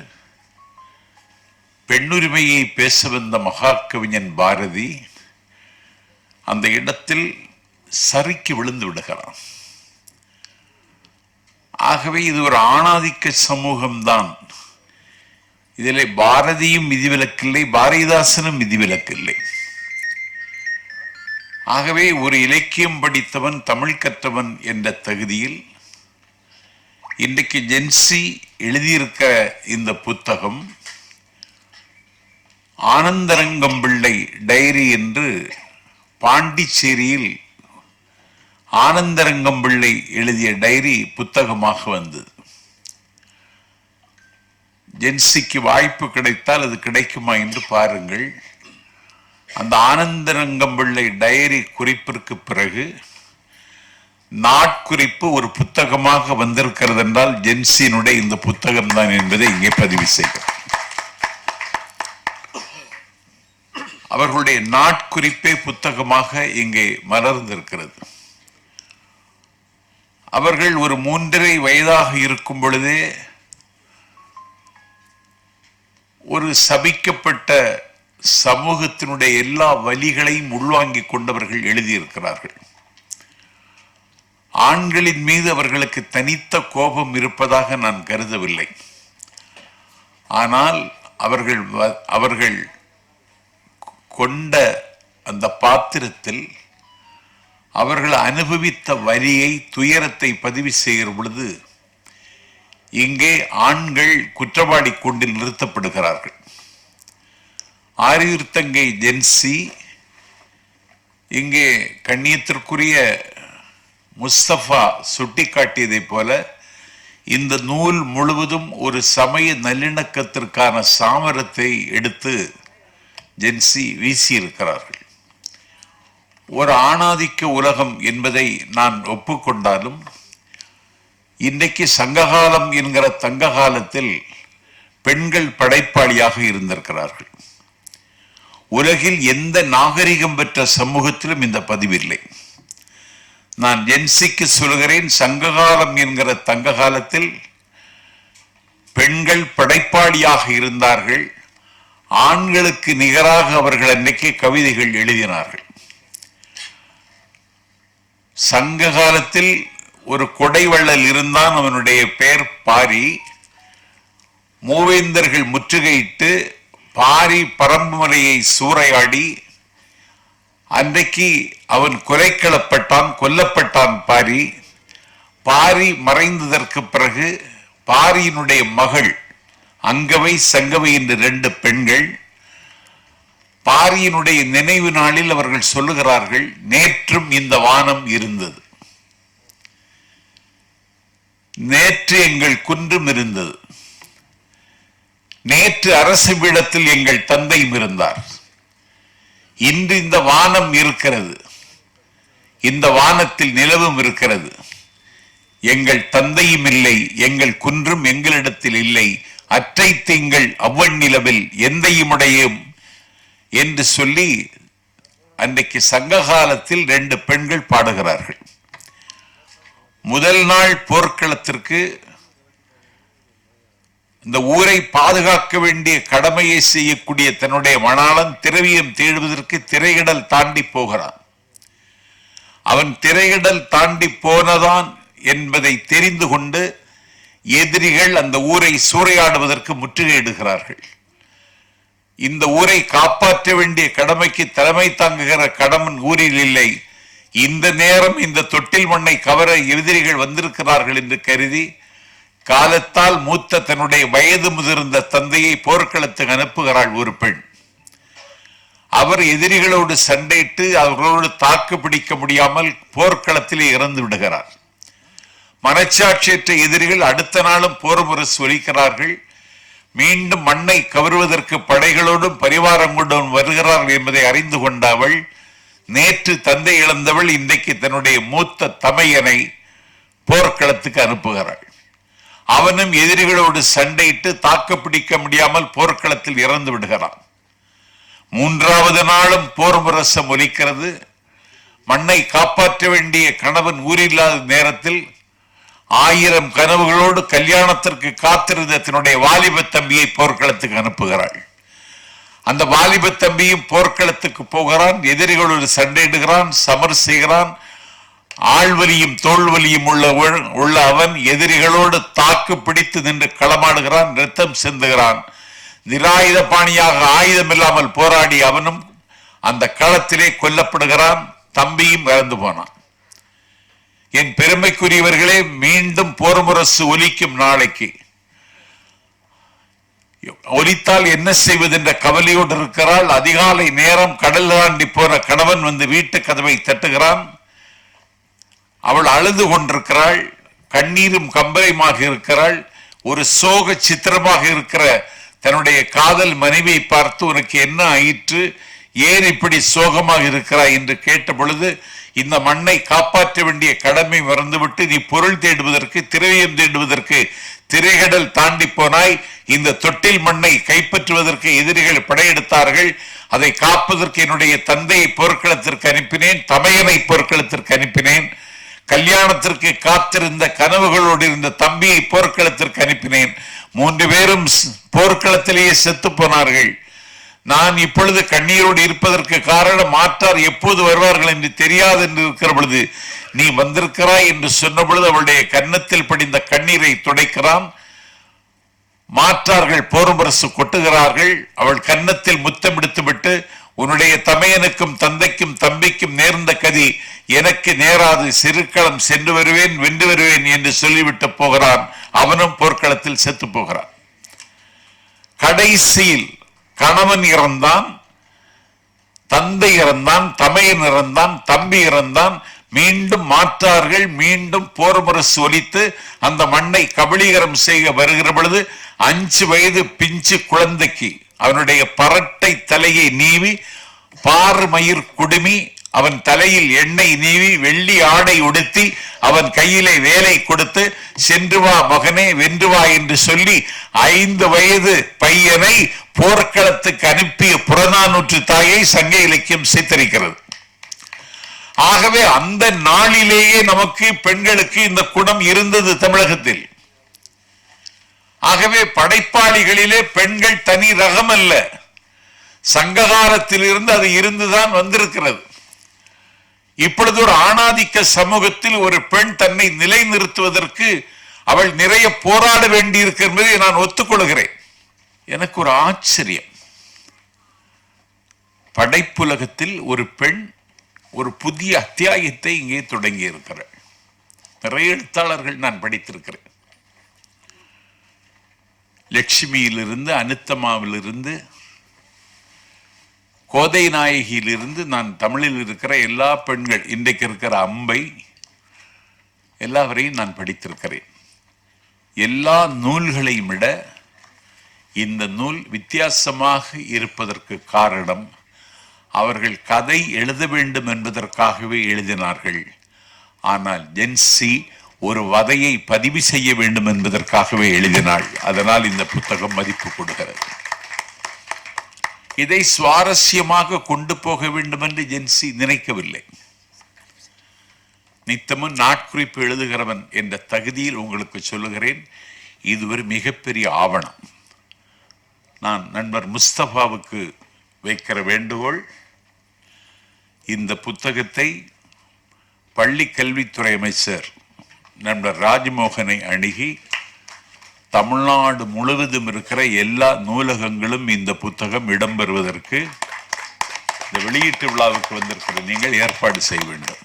பெண்ணுரிமையை பேச வந்த மகா கவிஞன் பாரதி அந்த இடத்தில் சறுக்கி விழுந்து விடுகிறான். ஆகவே இது ஒரு ஆணாதிக்க சமூகம்தான். இதிலே பாரதியும் விதிவிலக்கில்லை, பாரதிதாசனும் விதிவிலக்கில்லை. ஆகவே ஒரு இலக்கியம் படித்தவன், தமிழ் கற்றவன் என்ற தகுதியில் இன்றைக்கு ஜென்சி எழுதியிருக்க இந்த புத்தகம் ஆனந்தரங்கம் பிள்ளை டைரி என்று பாண்டிச்சேரியில் ஆனந்தரங்கம் பிள்ளை எழுதிய டைரி புத்தகமாக வந்தது. ஜென்சிக்கு வாய்ப்பு கிடைத்தால் அது கிடைக்குமா என்று பாருங்கள். அந்த ஆனந்தரங்கம் பிள்ளை டைரி குறிப்பிற்கு பிறகு நாட்குறிப்பு ஒரு புத்தகமாக வந்திருக்கிறது என்றால் ஜென்சியினுடைய இந்த புத்தகம் தான் என்பதை இங்கே பதிவு செய்கிறோம். அவர்களுடைய நாட்குறிப்பே புத்தகமாக இங்கே மலர்ந்திருக்கிறது. அவர்கள் ஒரு 3.5 வயதாக இருக்கும் பொழுதே ஒரு சபிக்கப்பட்ட சமூகத்தினுடைய எல்லா வலிகளையும் உள்வாங்கிக் கொண்டவர்கள் எழுதியிருக்கிறார்கள். ஆண்களின் மீது அவர்களுக்கு தனித்த கோபம் இருப்பதாக நான் கருதவில்லை. ஆனால் அவர்கள் கொண்ட அந்த பாத்திரத்தில் அவர்கள் அனுபவித்த வலியை, துயரத்தை பதிவு செய்கிற பொழுது இங்கே ஆண்கள் குற்றவாளி கூண்டில் நிறுத்தப்படுகிறார்கள். ஆரியூர்த்தங்கை ஜென்சி இங்கே கண்ணியத்திற்குரிய முஸ்தபா சுட்டிக்காட்டியதை போல இந்த நூல் முழுவதும் ஒரு சமய நல்லிணக்கத்திற்கான சாமரத்தை எடுத்து ஜென்சி வீசியிருக்கிறார்கள். ஒரு ஆணாதிக்க உலகம் என்பதை நான் ஒப்புக்கொண்டாலும் இன்றைக்கு சங்ககாலம் என்கிற தங்க காலத்தில் பெண்கள் படைப்பாளியாக இருந்திருக்கிறார்கள். உலகில் எந்த நாகரிகம் பெற்ற சமூகத்திலும் இந்த பதிவில்லை. நான் ஜென்சிக்கு சொல்கிறேன், சங்ககாலம் என்கிற தங்க காலத்தில் பெண்கள் படைப்பாளியாக இருந்தார்கள். ஆண்களுக்கு நிகராக அவர்கள் அன்றைக்கு கவிதைகள் எழுதினார்கள். சங்க காலத்தில் ஒரு கொடைவள்ளல் இருந்தான், அவனுடைய பெயர் பாரி. மூவேந்தர்கள் முற்றுகையிட்டு பாரி பரம்புமலையை சூறையாடி அன்றைக்கு அவன் கொலைக்களப்பட்டான், கொல்லப்பட்டான் பாரி. பாரி மறைந்ததற்கு பிறகு பாரியினுடைய மகள் அங்கவை, சங்கவை என்று 2 பெண்கள் பாரியினுடைய நினைவு நாளில் அவர்கள் சொல்லுகிறார்கள், நேற்றும் இந்த வானம் இருந்தது, நேற்று எங்கள் குன்றும் இருந்தது, நேற்று அரசு பீடத்தில் எங்கள் தந்தையும் இருந்தார், இன்று இந்த வானம் இருக்கிறது, இந்த வானத்தில் நிலவும் இருக்கிறது, எங்கள் தந்தையும் இல்லை, எங்கள் குன்றும் எங்களிடத்தில் இல்லை, அற்றை திங்கள் அவ்வன் நிலவில் எந்தையுமுடையும் என்று சொல்லி அன்றைக்கு சங்க காலத்தில் 2 பெண்கள் பாடுகிறார்கள். முதல் நாள் போர்க்களத்திற்கு இந்த ஊரை பாதுகாக்க வேண்டிய கடமையை செய்யக்கூடிய தன்னுடைய மணாளன் திரவியம் தேடுவதற்கு திரையிடல் தாண்டி போகிறான். அவன் திரையிடல் தாண்டி போனதான் என்பதை தெரிந்து கொண்டு எதிரிகள் அந்த ஊரை சூறையாடுவதற்கு முற்றுகையிடுகிறார்கள். இந்த ஊரை காப்பாற்ற வேண்டிய கடமைக்கு தலைமை தாங்குகிற கடமன் ஊரில் இல்லை. இந்த நேரம் இந்த தொட்டில் மண்ணை கவர எதிரிகள் வந்திருக்கிறார்கள் என்று கருதி காலத்தால் மூத்த தன்னுடைய வயது முதிர்ந்த தந்தையை போர்க்களத்துக்கு அனுப்புகிறாள் ஒரு பெண். அவர் எதிரிகளோடு சண்டையிட்டு அவர்களோடு தாக்கு பிடிக்க முடியாமல் போர்க்களத்திலே இறந்து விடுகிறார். மனச்சாட்சியற்ற எதிரிகள் அடுத்த நாளும் போர் முரசு ஒலிக்கிறார்கள். மீண்டும் மண்ணை கவருவதற்கு படைகளோடும் பரிவாரம் கொண்டும் வருகிறார்கள் என்பதை அறிந்து கொண்ட அவள், நேற்று தந்தை இழந்தவள் இன்றைக்கு தன்னுடைய மூத்த தமையனை போர்க்களத்துக்கு அனுப்புகிறாள். அவனும் எதிரிகளோடு சண்டையிட்டு தாக்கு பிடிக்க முடியாமல் போர்க்களத்தில் இறந்து விடுகிறான். 3வது நாளும் போர் முரசம் ஒலிக்கிறது. மண்ணை காப்பாற்ற வேண்டிய கணவன் ஊரில்லாத நேரத்தில் 1000 கனவுகளோடு கல்யாணத்திற்கு காத்திருந்த தன்னுடைய வாலிப தம்பியை போர்க்களத்துக்கு அனுப்புகிறாள். அந்த வாலிப தம்பியும் போர்க்களத்துக்கு போகிறான், எதிரிகளோடு சண்டையிடுகிறான், சமர் செய்கிறான். ஆழ்வலியும் தோல்வலியும் உள்ள அவன் எதிரிகளோடு தாக்கு பிடித்து நின்று களமாடுகிறான், ரத்தம் சிந்துகிறான். நிராயுத பாணியாக ஆயுதம் இல்லாமல் போராடி அவனும் அந்த களத்திலே கொல்லப்படுகிறான். தம்பியும் இறந்து போனான். என் பெருமைக்குரியவர்களே, மீண்டும் போர் முரசு ஒலிக்கும் நாளைக்கு ஒலித்தால் என்ன செய்வது என்ற கவலையோடு இருக்கிறாள். அதிகாலை நேரம் கடல் தாண்டி போன கணவன் வந்து வீட்டு கதவை தட்டுகிறான். அவள் அழுது கொண்டிருக்கிறாள், கண்ணீரும் கம்பரையுமாக இருக்கிறாள். ஒரு சோக சித்திரமாக இருக்கிற தன்னுடைய காதல் மனைவியை பார்த்து, உனக்கு என்ன ஆயிற்று, ஏன் இப்படி சோகமாக இருக்கிறாய் என்று கேட்ட பொழுது, இந்த மண்ணை காப்பாற்ற வேண்டிய கடமை மறந்துவிட்டு நீ பொருள் தேடுவதற்கு, திரவியம் தேடுவதற்கு திரைகடல் தாண்டி போனாய். இந்த தொட்டில் மண்ணை கைப்பற்றுவதற்கு எதிரிகள் படையெடுத்தார்கள். அதை காப்பதற்கு என்னுடைய தந்தையை போர்க்களத்திற்கு அனுப்பினேன், தமையனை போர்க்களத்திற்கு அனுப்பினேன். கல்யாணத்திற்கு காத்திருந்த கனவுகளோடு இருந்த தம்பியை போர்க்களத்திற்கு அனுப்பினேன். 3 பேரும் போர்க்களத்திலேயே செத்து போனார்கள். நான் இப்பொழுது கண்ணீரோடு இருப்பதற்கு காரணம், மாற்றார் எப்போது வருவார்கள் என்று தெரியாது என்று இருக்கிற பொழுது நீ வந்திருக்கிறாய் என்று சொன்ன பொழுது அவளுடைய கன்னத்தில் படிந்த கண்ணீரை துடைக்கிறான். மாற்றார்கள் போர் முரசு கொட்டுகிறார்கள். அவள் கன்னத்தில் முத்தமிடுத்து விட்டு, உன்னுடைய தமையனுக்கும் தந்தைக்கும் தம்பிக்கும் நேர்ந்த கதி எனக்கு நேராது, சிறுக்களம் சென்று வருவேன், வென்று வருவேன் என்று சொல்லிவிட்டு போகிறான். அவனும் போர்க்களத்தில் செத்து போகிறான். கடைசியில் கணவன் இறந்தான், தந்தை இறந்தான், தமையன் இறந்தான், தம்பி இறந்தான். மீண்டும் மாற்றார்கள் மீண்டும் போர் முரசு ஒலித்து அந்த மண்ணை கபலீகரம் செய்ய வருகிற பொழுது 5 வயது பிஞ்சு குழந்தைக்கு அவனுடைய பரட்டை தலையை நீவி, பார் மயிர் குடுமி அவன் தலையில் எண்ணெய் நீவி, வெள்ளி ஆடை உடுத்தி அவன் கையிலே வேலை கொடுத்து, சென்று வா மகனே, வென்று வா என்று சொல்லி 5 வயது பையனை போர்க்களத்துக்கு அனுப்பிய புறநானூற்று தாயை சங்க இலக்கியம் சித்தரிக்கிறது. ஆகவே அந்த நாளிலேயே நமக்கு பெண்களுக்கு இந்த குணம் இருந்தது தமிழகத்தில். ஆகவே படைப்பாளிகளிலே பெண்கள் தனி ரகம் அல்ல, சங்ககாலத்தில் இருந்து அது இருந்துதான் வந்திருக்கிறது. இப்பொழுது ஒரு ஆணாதிக்க சமூகத்தில் ஒரு பெண் தன்னை நிலைநிறுத்துவதற்கு அவள் நிறைய போராட வேண்டியிருக்கு என்பதை நான் ஒத்துக்கொள்கிறேன். எனக்கு ஒரு ஆச்சரியம், படைப்புலகத்தில் ஒரு பெண் ஒரு புதிய அத்தியாயத்தை இங்கே தொடங்கி இருக்கிறார். நிறைய எழுத்தாளர்கள் நான் படித்திருக்கிறேன். லட்சுமியிலிருந்து, அனுத்தமாவிலிருந்து, கோதை நாயகியிலிருந்து, நான் தமிழில் இருக்கிற எல்லா பெண்கள், இன்றைக்கு இருக்கிற அம்பை, எல்லாவரையும் நான் படித்திருக்கிறேன். எல்லா நூல்களையும் விட இந்த நூல் வித்தியாசமாக இருப்பதற்கு காரணம், அவர்கள் கதை எழுத வேண்டும் என்பதற்காகவே எழுதினார்கள். ஆனால் ஜென்சி ஒரு வதையை பதிவு செய்ய வேண்டும் என்பதற்காகவே எழுதினாள். அதனால் இந்த புத்தகம் மதிப்பு கொடுக்கிறது. இதை சுவாரஸ்யமாக கொண்டு போக வேண்டும் என்று ஜென்சி நினைக்கவில்லை. நித்தமும் நாட்குறிப்பு எழுதுகிறவன் என்ற தகுதியில் உங்களுக்கு சொல்லுகிறேன், இது ஒரு மிகப்பெரிய ஆவணம். நான் நண்பர் முஸ்தபாவுக்கு வைக்கிற வேண்டுகோள், இந்த புத்தகத்தை பள்ளி கல்வித்துறை அமைச்சர் நண்பர் ராஜ்மோகனை அணுகி, தமிழ்நாடு முழுவதும் இருக்கிற எல்லா நூலகங்களும் இந்த புத்தகம் இடம்பெறுவதற்கு, இந்த வெளியீட்டு விழாவுக்கு வந்திருக்கிற நீங்கள் ஏற்பாடு செய்ய வேண்டும்.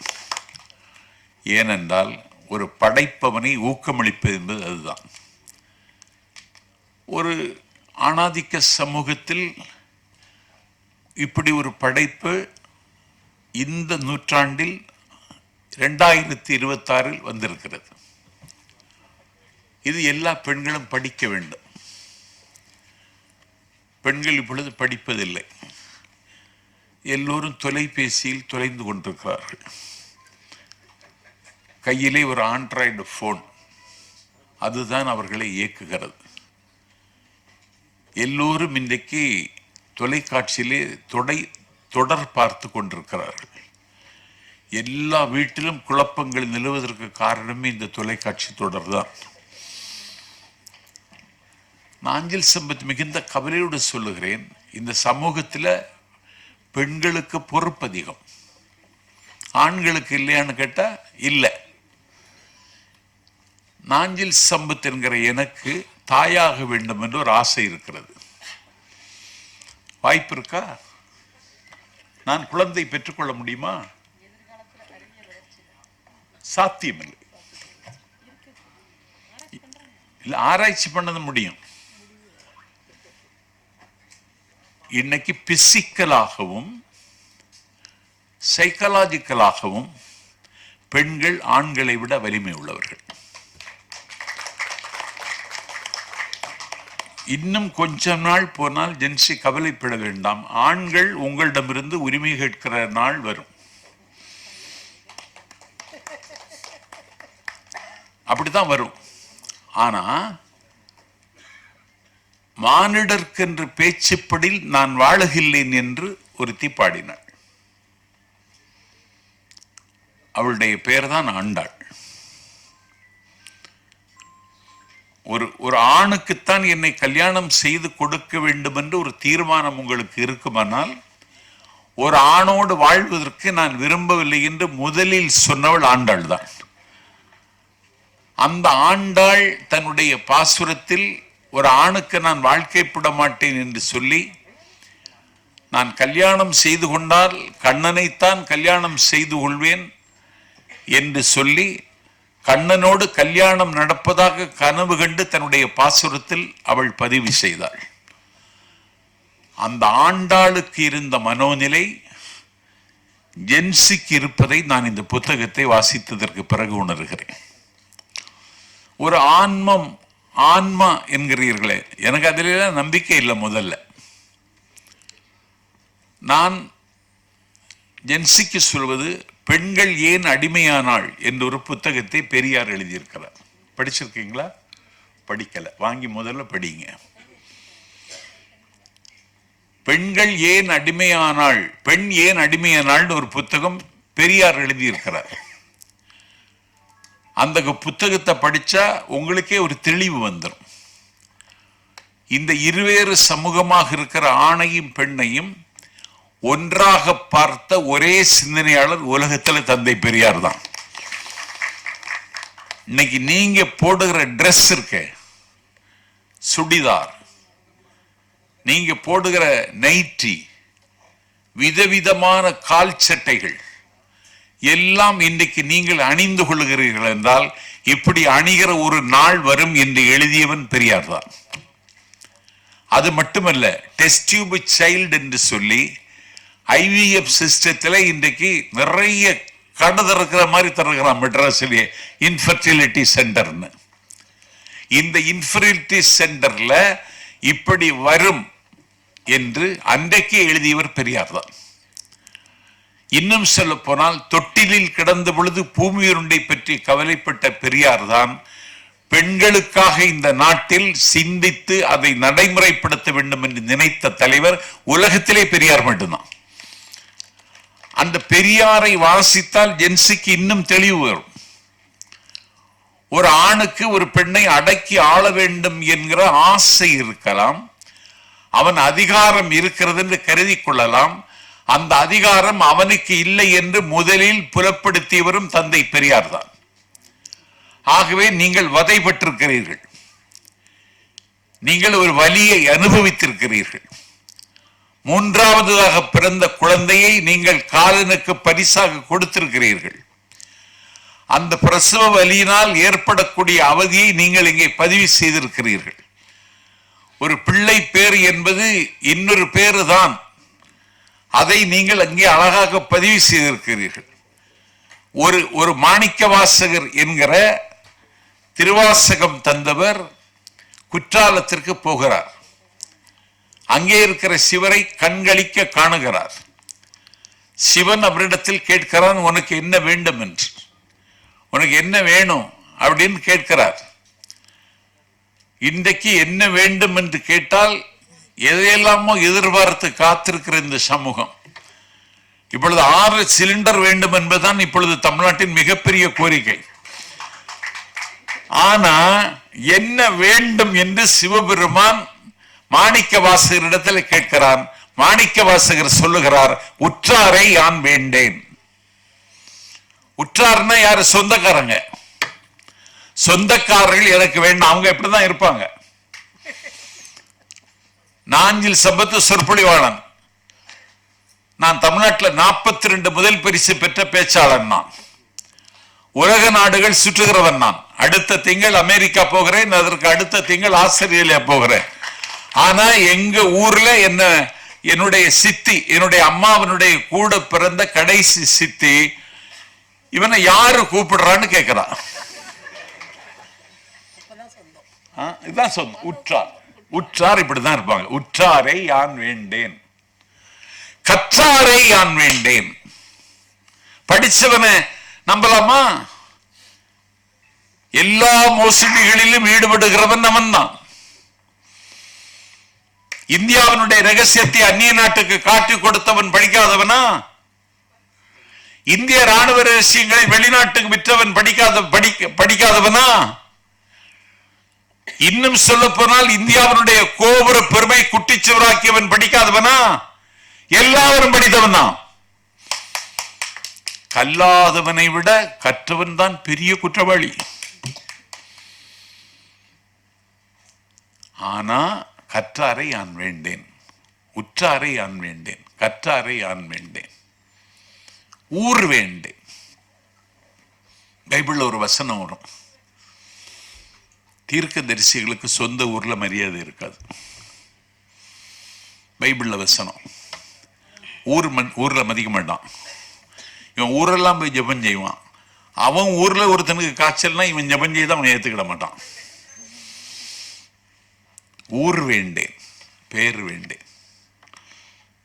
ஏனென்றால் ஒரு படைப்பவனை ஊக்கமளிப்பது என்பது அதுதான். ஒரு ஆணாதிக்க சமூகத்தில் இப்படி ஒரு படைப்பு இந்த நூற்றாண்டில் 2026 வந்திருக்கிறது. இது எல்லா பெண்களும் படிக்க வேண்டும். பெண்கள் இப்பொழுது படிப்பதில்லை, எல்லோரும் தொலைபேசியில் தொலைந்து கொண்டிருக்கிறார்கள். கையிலே ஒரு ஆண்ட்ராய்டு போன், அதுதான் அவர்களை இயக்குகிறது. எல்லோரும் இன்றைக்கு தொலைக்காட்சியிலே தொடர் பார்த்து கொண்டிருக்கிறார்கள். எல்லா வீட்டிலும் குழப்பங்கள் நிலவுவதற்கு காரணமே இந்த தொலைக்காட்சி தொடர் தான். நாஞ்சில் சம்பத் மிகுந்த கவலையோடு சொல்லுகிறேன், இந்த சமூகத்தில் பெண்களுக்கு பொறுப்பு அதிகம், ஆண்களுக்கு இல்லையான்னு கேட்டா இல்லை. நாஞ்சில் சம்பத் என்கிற எனக்கு தாயாக வேண்டும் என்று ஒரு ஆசை இருக்கிறது. வாய்ப்பு இருக்கா? நான் குழந்தை பெற்றுக்கொள்ள முடியுமா? சாத்தியமில்லை. இல்ல, ஆராய்ச்சி பண்ணது முடியும். இன்னைக்கு பிசிக்கலாகவும் சைக்கலாஜிக்கலாகவும் பெண்கள் ஆண்களை விட வலிமை உள்ளவர்கள். இன்னும் கொஞ்ச நாள் போனால் ஜென்சி கவலைப்பட வேண்டாம், ஆண்கள் உங்களிடமிருந்து உரிமை கேட்கிற நாள் வரும். அப்படித்தான் வரும். ஆனா மானிடர்க்கென்று பேச்சுப்படில் நான் வாழுகில்லேன் என்று ஒருத்தி பாடினாள். அவளுடைய பெயர் தான் ஆண்டாள். ஒரு ஆணுக்குத்தான் என்னை கல்யாணம் செய்து கொடுக்க வேண்டும் என்று ஒரு தீர்மானம் உங்களுக்கு இருக்குமானால், ஒரு ஆணோடு வாழ்வதற்கு நான் விரும்பவில்லை என்று முதலில் சொன்னவள் ஆண்டாள் தான். அந்த ஆண்டாள் தன்னுடைய பாசுரத்தில் ஒரு ஆணுக்கு நான் வாழ்க்கைப்பட மாட்டேன் என்று சொல்லி, நான் கல்யாணம் செய்து கொண்டால் கண்ணனைத்தான் கல்யாணம் செய்து கொள்வேன் என்று சொல்லி கண்ணனோடு கல்யாணம் நடப்பதாக கனவு கண்டு தன்னுடைய பாசுரத்தில் அவள் பதிவு செய்தாள். அந்த ஆண்டாளுக்கு இருந்த மனோநிலை ஜென்சிக்கு இருப்பதை நான் இந்த புத்தகத்தை வாசித்ததற்கு பிறகு உணர்கிறேன். ஒரு ஆன்மா என்கிறீர்களே, எனக்கு அதில நம்பிக்கை இல்லை. முதல்ல நான் ஜென்சிக்கு சொல்வது, பெண்கள் ஏன் அடிமையானாள் என்ற ஒரு புத்தகத்தை பெரியார் எழுதியிருக்கிறார். படிச்சிருக்கீங்களா? படிக்கல, வாங்கி முதல்ல படிங்க. பெண்கள் ஏன் அடிமையானாள், பெண் ஏன் அடிமையானாள் ஒரு புத்தகம் பெரியார் எழுதியிருக்கிறார். அந்த புத்தகத்தை படிச்சா உங்களுக்கே ஒரு தெளிவு வந்துடும். இந்த இருவேறு சமூகமாக இருக்கிற ஆணையும் பெண்ணையும் ஒன்றாக பார்த்த ஒரே சிந்தனையாளர் உலகத்தில் தந்தை பெரியார் தான். இன்னைக்கு நீங்க போடுகிற ட்ரெஸ் இருக்க, சுடிதார், நீங்க போடுகிற நைட்டி, விதவிதமான கால் சட்டைகள் எல்லாம் இன்றைக்கு நீங்கள் அணிந்து கொள்ளுகிறீர்கள் என்றால், இப்படி அணிகிற ஒரு நாள் வரும் என்று எழுதியவன் பெரியார் தான். அது மட்டுமல்ல, டெஸ்ட் டியூப் சைல்டு என்று சொல்லி ஐவிஎஃப் சிஸ்டத்தில் இன்றைக்கு நிறைய கடை திறக்கிற மாதிரி திறக்கிறான் மெட்ராஸிலேயே, இன்ஃபர்டிலிட்டி சென்டர்னு. இந்த இன்ஃபர்டிலிட்டி சென்டர்ல இப்படி வரும் என்று அன்றைக்கே எழுதியவர் பெரியார் தான். இன்னும் சொல்ல போனால், தொட்டிலில் கிடந்த பொழுது பூமி உருண்டை பற்றி கவலைப்பட்ட பெரியார் தான் பெண்களுக்காக இந்த நாட்டில் சிந்தித்து அதை நடைமுறைப்படுத்த வேண்டும் என்று நினைத்த தலைவர் உலகத்திலே பெரியார் மட்டும்தான். அந்த பெரியாரை வாசித்தால் ஜென்சிக்கு இன்னும் தெளிவு வரும். ஒரு ஆணுக்கு ஒரு பெண்ணை அடக்கி ஆள வேண்டும் என்கிற ஆசை இருக்கலாம், அவன் அதிகாரம் இருக்கிறது என்று கருதி கொள்ளலாம். அந்த அதிகாரம் அவனுக்கு இல்லை என்று முதலில் புலப்படுத்தியவரும் தந்தை பெரியார் தான். ஆகவே நீங்கள் வதைப்பட்டிருக்கிறீர்கள், நீங்கள் ஒரு வலியை அனுபவித்திருக்கிறீர்கள். மூன்றாவதாக பிறந்த குழந்தையை நீங்கள் காலனுக்கு பரிசாக கொடுத்திருக்கிறீர்கள். அந்த பிரசவ வலியினால் ஏற்படக்கூடிய அவதியை நீங்கள் இங்கே பதிவு செய்திருக்கிறீர்கள். ஒரு பிள்ளை பேர் என்பது இன்னொரு பேரு தான், அதை நீங்கள் அங்கே அழகாக பதிவு செய்திருக்கிறீர்கள். ஒரு மாணிக்க வாசகர் என்கிற திருவாசகம் தந்தவர் குற்றாலத்திற்கு போகிறார். அங்கே இருக்கிற சிவரை கண்களிக்க காணுகிறார். சிவன் அவரிடத்தில் கேட்கிறான், உனக்கு என்ன வேண்டும் என்று. உனக்கு என்ன வேணும் அப்படின்னு கேட்கிறார். இன்றைக்கு என்ன வேண்டும் என்று கேட்டால் எதையெல்லாமோ எதிர்பார்த்து காத்திருக்கிற இந்த சமூகம், இப்பொழுது 6 சிலிண்டர் வேண்டும் என்பதுதான் இப்பொழுது தமிழ்நாட்டின் மிகப்பெரிய கோரிக்கை. ஆனா என்ன வேண்டும் என்று சிவபெருமான் மாணிக்க வாசகரிடத்தில் கேட்கிறான். மாணிக்க வாசகர் சொல்லுகிறார், உற்றாரை யான் வேண்டேன். உற்றார்னா யாரு? சொந்தக்காரங்க. சொந்தக்காரர்கள் எனக்கு வேண்டாம். அவங்க எப்படிதான் இருப்பாங்க. நாஞ்சில் சம்பத்து சொற்பொழிவாளன். நான் தமிழ்நாட்டில் 42 முதல் பரிசு பெற்ற பேச்சாளன். நான் உலக நாடுகள் சுற்றுகிறவன். நான் அடுத்த திங்கள் அமெரிக்கா போகிறேன், அதற்கு அடுத்த திங்கள் ஆஸ்திரேலியா போகிறேன். ஆனா எங்க ஊர்ல என்னுடைய சித்தி, என்னுடைய அம்மாவனுடைய கூட பிறந்த கடைசி சித்தி, இவனை யாரு கூப்பிடுறான்னு கேட்கிறான். இதுதான் சொந்தம். உற்றார். உற்றார் இப்படிதான் இருப்பாங்க. உற்றாரை யான் வேண்டேன், கற்றாரை யான் வேண்டேன். படிச்சவனை நம்பலாமா? எல்லா மோசடிகளிலும் ஈடுபடுகிறவன் அவன் தான். இந்தியாவினுடைய ரகசியத்தை அந்நிய நாட்டுக்கு காட்டி கொடுத்தவன் படிக்காதவனா? இந்திய ராணுவ ரகசியங்களை வெளிநாட்டுக்கு விற்றவன் படிக்காதவனா? இன்னும் சொல்ல போனால் இந்தியாவினுடைய கோபுர பெருமை குட்டிச்சுவராக்கியவன் படிக்காதவனா? எல்லாரும் படித்தவன் தான். கல்லாதவனை விட கற்றவன் தான் பெரிய குற்றவாளி. ஆனா கற்றாரை யான் வேண்டேன், உற்றாரை யான் வேண்டேன், கற்றாரை யான் வேண்டேன், ஊர் வேண்டேன். பைபிள்ல ஒரு வசனம் வரும், தீர்க்க தரிசிகளுக்கு சொந்த ஊர்ல மரியாதை இருக்காது. பைபிள்ல வசனம். ஊர்ல மதிக்க மாட்டான். இவன் ஊரெல்லாம் போய் ஜெபம் செய்வான். அவன் ஊர்ல ஒருத்தனுக்கு காய்ச்சல்னா இவன் ஜெபம் செய்து அவனை ஏத்துக்கிட மாட்டான். ஊர் வேண்டேன், பேர் வேண்டேன்.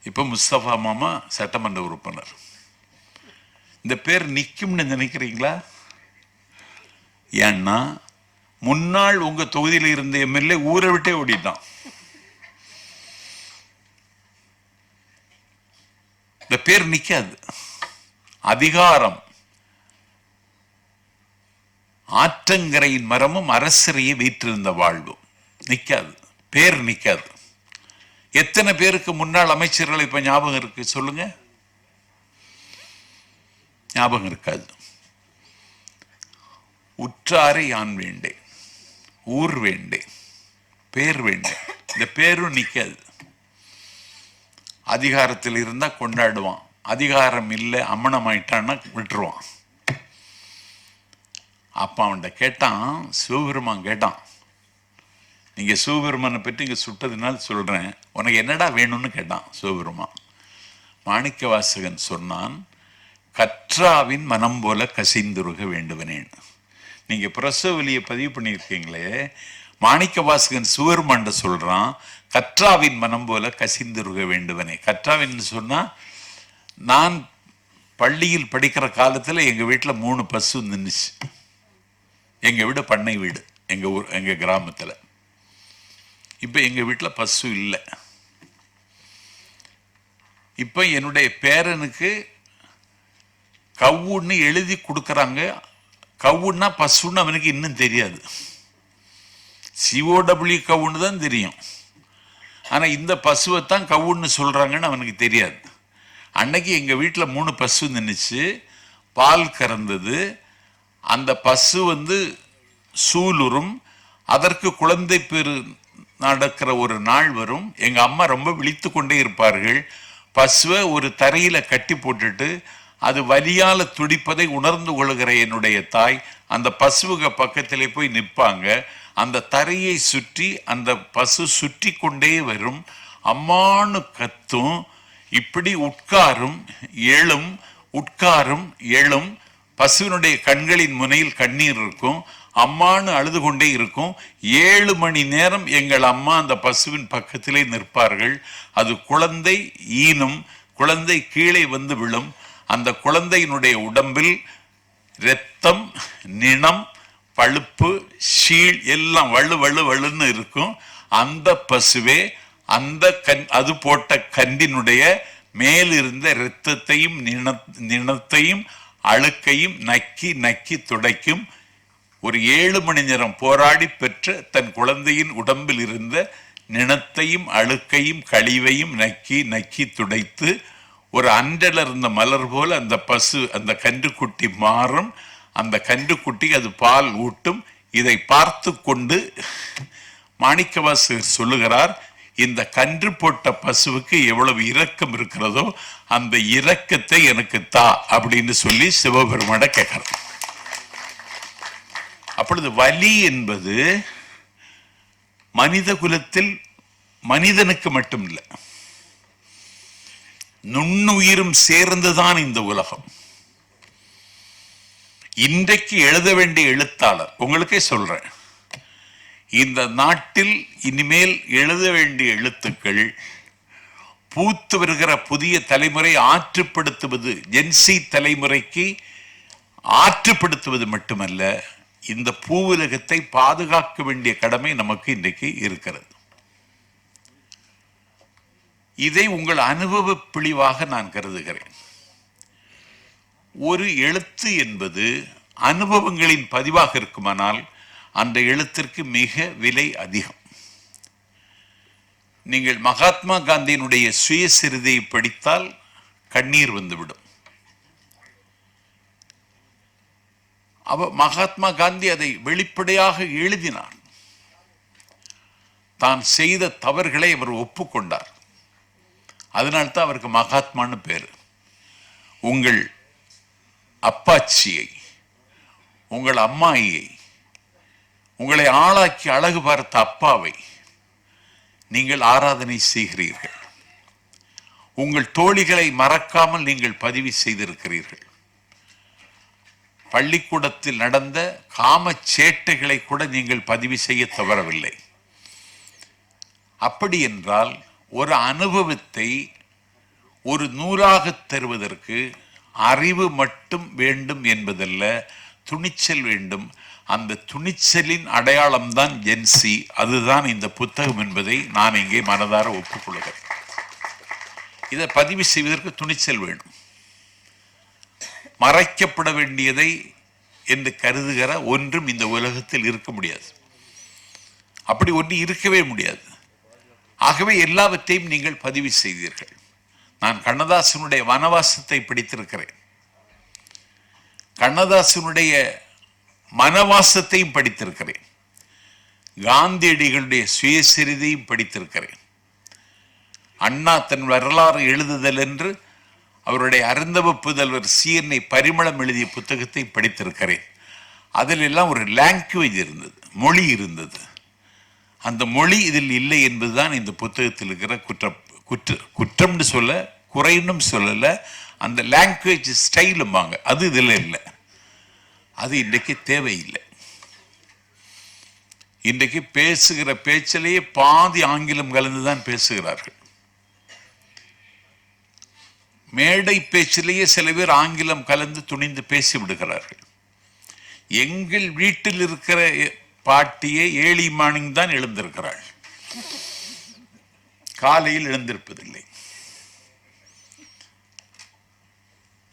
இப்ப முஸ்தபா மாமா சட்டமன்ற உறுப்பினர். இந்த பேர் நிக்கும்னு நினைக்கிறீங்களா? ஏன்னா முன்னாள் உங்க தொகுதியில் இருந்த எம்எல்ஏ ஊரை விட்டே ஓடிட்டான். இந்த பேர் நிக்காது. அதிகாரம் ஆற்றங்கரையின் மரமும் அரசரையை வீற்றிருந்த வாழ்வும் நிக்காது. பேர் நிக்காது. எத்தனை பேருக்கு முன்னாள் அமைச்சர்கள் இப்ப ஞாபகம் இருக்கு சொல்லுங்க? ஞாபகம் இருக்காது. உற்றாரை யான் வேண்டேன், ஊர் வேண்டேன், பேர் வேண்டேன். இந்த பேரும் நிக்காது. அதிகாரத்தில் இருந்தா கொண்டாடுவான், அதிகாரம் இல்லை அம்மனமாயிட்டான்னா விட்டுருவான். அப்ப அவன்கிட்ட கேட்டான், சிவபெருமான் கேட்டான், நீங்க சிவபெருமானை பற்றி இங்க சுட்டதுனால சொல்றேன், உனக்கு என்னடா வேணும்னு கேட்டான் சிவபெருமான். மாணிக்க வாசகன் சொன்னான், கற்றாவின் மனம் போல கசிந்துருக வேண்டுவனேன்னு. நீங்க பிரசவலியை பதிவு பண்ணியிருக்கீங்களே, மாணிக்க வாசகன் சிவபெருமான் சொல்றான், கற்றாவின் மனம் போல கசிந்துருக வேண்டுவனே. கற்றாவின் சொன்னா, நான் பள்ளியில் படிக்கிற காலத்துல எங்க வீட்டுல 3 பசு நின்றுச்சு. எங்க வீடு பண்ணை வீடு, எங்க கிராமத்துல. இப்ப எங்க வீட்டுல பசு இல்லை. இப்ப என்னுடைய பேரனுக்கு கவுன்னு எழுதி கொடுக்கறாங்க. கவுன்னா பசுன்னு அவனுக்கு இன்னும் தெரியாது. COW கவுன்னு தான் தெரியும். ஆனா இந்த பசுவைத்தான் கவுன்னு சொல்றாங்கன்னு அவனுக்கு தெரியாது. அன்னைக்கு எங்க வீட்டுல 3 பசு நின்றுச்சு, பால் கறந்தது. அந்த பசு சூலுறும், அதற்கு குழந்தை பேரு நடக்கிற ஒரு நாள் வரும். எங்க அம்மா ரொம்ப விழித்து கொண்டே இருப்பார்கள். பசுவை ஒரு தரையில கட்டி போட்டுட்டு அது வலியால துடிப்பதை உணர்ந்து கொள்கிற என்னுடைய தாய் அந்த பசுவுக பக்கத்திலே போய் நிற்பாங்க. அந்த தரையை சுற்றி அந்த பசு சுற்றி கொண்டே வரும். அம்மானு கத்தும், இப்படி உட்காரும் எழும், உட்காரும் எழும். பசுவினுடைய கண்களின் முனையில் கண்ணீர் இருக்கும். அம்மானு அழுது கொண்டே இருக்கும். 7 மணி நேரம் எங்கள் அம்மா அந்த பசுவின் பக்கத்திலே நிற்பார்கள். அது குழந்தை ஈனும், குழந்தை கீழே வந்து விழும். அந்த குழந்தையினுடைய உடம்பில் இரத்தம், நிணம், பழுப்பு, ஷீல் எல்லாம் வலு வலு வலுன்னு இருக்கும். அந்த பசுவே அது போட்ட கன்றினுடைய மேலிருந்த இரத்தத்தையும் நிணத்தையும் அழுக்கையும் நக்கி நக்கி துடைக்கும். ஒரு 7 மணி நேரம் போராடி பெற்ற தன் குழந்தையின் உடம்பில் இருந்த நிணத்தையும் அழுக்கையும் கழிவையும் நக்கி நக்கி துடைத்து ஒரு அன்றலர்ந்த மலர் போல அந்த பசு அந்த கன்றுக்குட்டி மாறும். அந்த கன்றுக்குட்டி அது பால் ஊட்டும். இதை பார்த்து கொண்டு மாணிக்கவாசகர் சொல்லுகிறார், இந்த கன்று போட்ட பசுவுக்கு எவ்வளவு இரக்கம் இருக்கிறதோ அந்த இரக்கத்தை எனக்கு தா அப்படின்னு சொல்லி சிவபெருமான கேட்கிறார். அப்பொழுது வலி என்பது மனித குலத்தில் மனிதனுக்கு மட்டும் இல்லை, நுண்ணுயிரும் சேர்ந்துதான் இந்த உலகம். இன்றைக்கு எழுத வேண்டிய எழுத்தாளர், உங்களுக்கே சொல்றேன், இந்த நாட்டில் இனிமேல் எழுத வேண்டிய எழுத்துக்கள் பூத்து வருகிற புதிய தலைமுறை ஆற்றுப்படுத்துவது, ஜென்சி தலைமுறைக்கு ஆற்றுப்படுத்துவது மட்டுமல்ல, இந்த பூவுலகத்தை பாதுகாக்க வேண்டிய கடமை நமக்கு இன்றைக்கு இருக்கிறது. இதை உங்கள் அனுபவ பிழிவாக நான் கருதுகிறேன். ஒரு எழுத்து என்பது அனுபவங்களின் பதிவாக இருக்குமானால் அந்த எழுத்திற்கு மிக விலை அதிகம். நீங்கள் மகாத்மா காந்தியினுடைய சுயசரிதையை படித்தால் கண்ணீர் வந்துவிடும். மகாத்மா காந்தி அதை வெளிப்படையாக எழுதினார். தான் செய்த தவறுகளை அவர் ஒப்புக்கொண்டார். அதனால்தான் அவருக்கு மகாத்மான்னு பேரு. உங்கள் அப்பாச்சியை, உங்கள் அம்மாயியை, உங்களை ஆளாக்கி அழகு பார்த்த அப்பாவை நீங்கள் ஆராதனை செய்கிறீர்கள். உங்கள் தோழிகளை மறக்காமல் நீங்கள் பதிவு செய்திருக்கிறீர்கள். பள்ளிக்கூடத்தில் நடந்த காம சேட்டைகளை கூட நீங்கள் பதிவு செய்ய தவறவில்லை. அப்படி என்றால் ஒரு அனுபவத்தை ஒரு நூலாக தருவதற்கு அறிவு மட்டும் வேண்டும் என்பதல்ல, துணிச்சல் வேண்டும். அந்த துணிச்சலின் அடையாளம்தான் ஜென்சி, அதுதான் இந்த புத்தகம் என்பதை நான் இங்கே மனதார ஒப்புக்கொள்கிறேன். இதை பதிவு செய்வதற்கு துணிச்சல் வேணும். மறைக்கப்பட வேண்டியதை என்று கருதுகிற ஒன்றும் இந்த உலகத்தில் இருக்க முடியாது. அப்படி ஒன்று இருக்கவே முடியாது. ஆகவே எல்லாவற்றையும் நீங்கள் பதிவு செய்தீர்கள். நான் கண்ணதாசனுடைய வனவாசத்தை படித்திருக்கிறேன். கண்ணதாசனுடைய மனவாசத்தையும் படித்திருக்கிறேன். காந்தியடிகளுடைய சுயசரிதையும் படித்திருக்கிறேன். அண்ணா தன் வரலாறு எழுதுதல் என்று அவருடைய அருந்தவ புதல்வர் CNA பரிமளம் எழுதிய புத்தகத்தை படித்திருக்கிறேன். அதில் எல்லாம் ஒரு லாங்குவேஜ் இருந்தது, மொழி இருந்தது. அந்த மொழி இதில் இல்லை என்பதுதான் இந்த புத்தகத்தில் இருக்கிற குற்றம்னு சொல்ல, குறைன்னு சொல்லல, அந்த லாங்குவேஜ் ஸ்டைலும்பாங்க, அது இதில் இல்லை. அது இன்றைக்கு தேவையில்லை. இன்றைக்கு பேசுகிற பேச்சிலேயே பாதி ஆங்கிலம் கலந்துதான் பேசுகிறார்கள். மேடை பேச்சிலேயே சில பேர் ஆங்கிலம் கலந்து துணிந்து பேசி விடுகிறார்கள். எங்கள் வீட்டில் இருக்கிற பாட்டியே ஏர்லி மார்னிங் தான் எழுந்திருக்கிறாள், காலையில் எழுந்திருப்பதில்லை.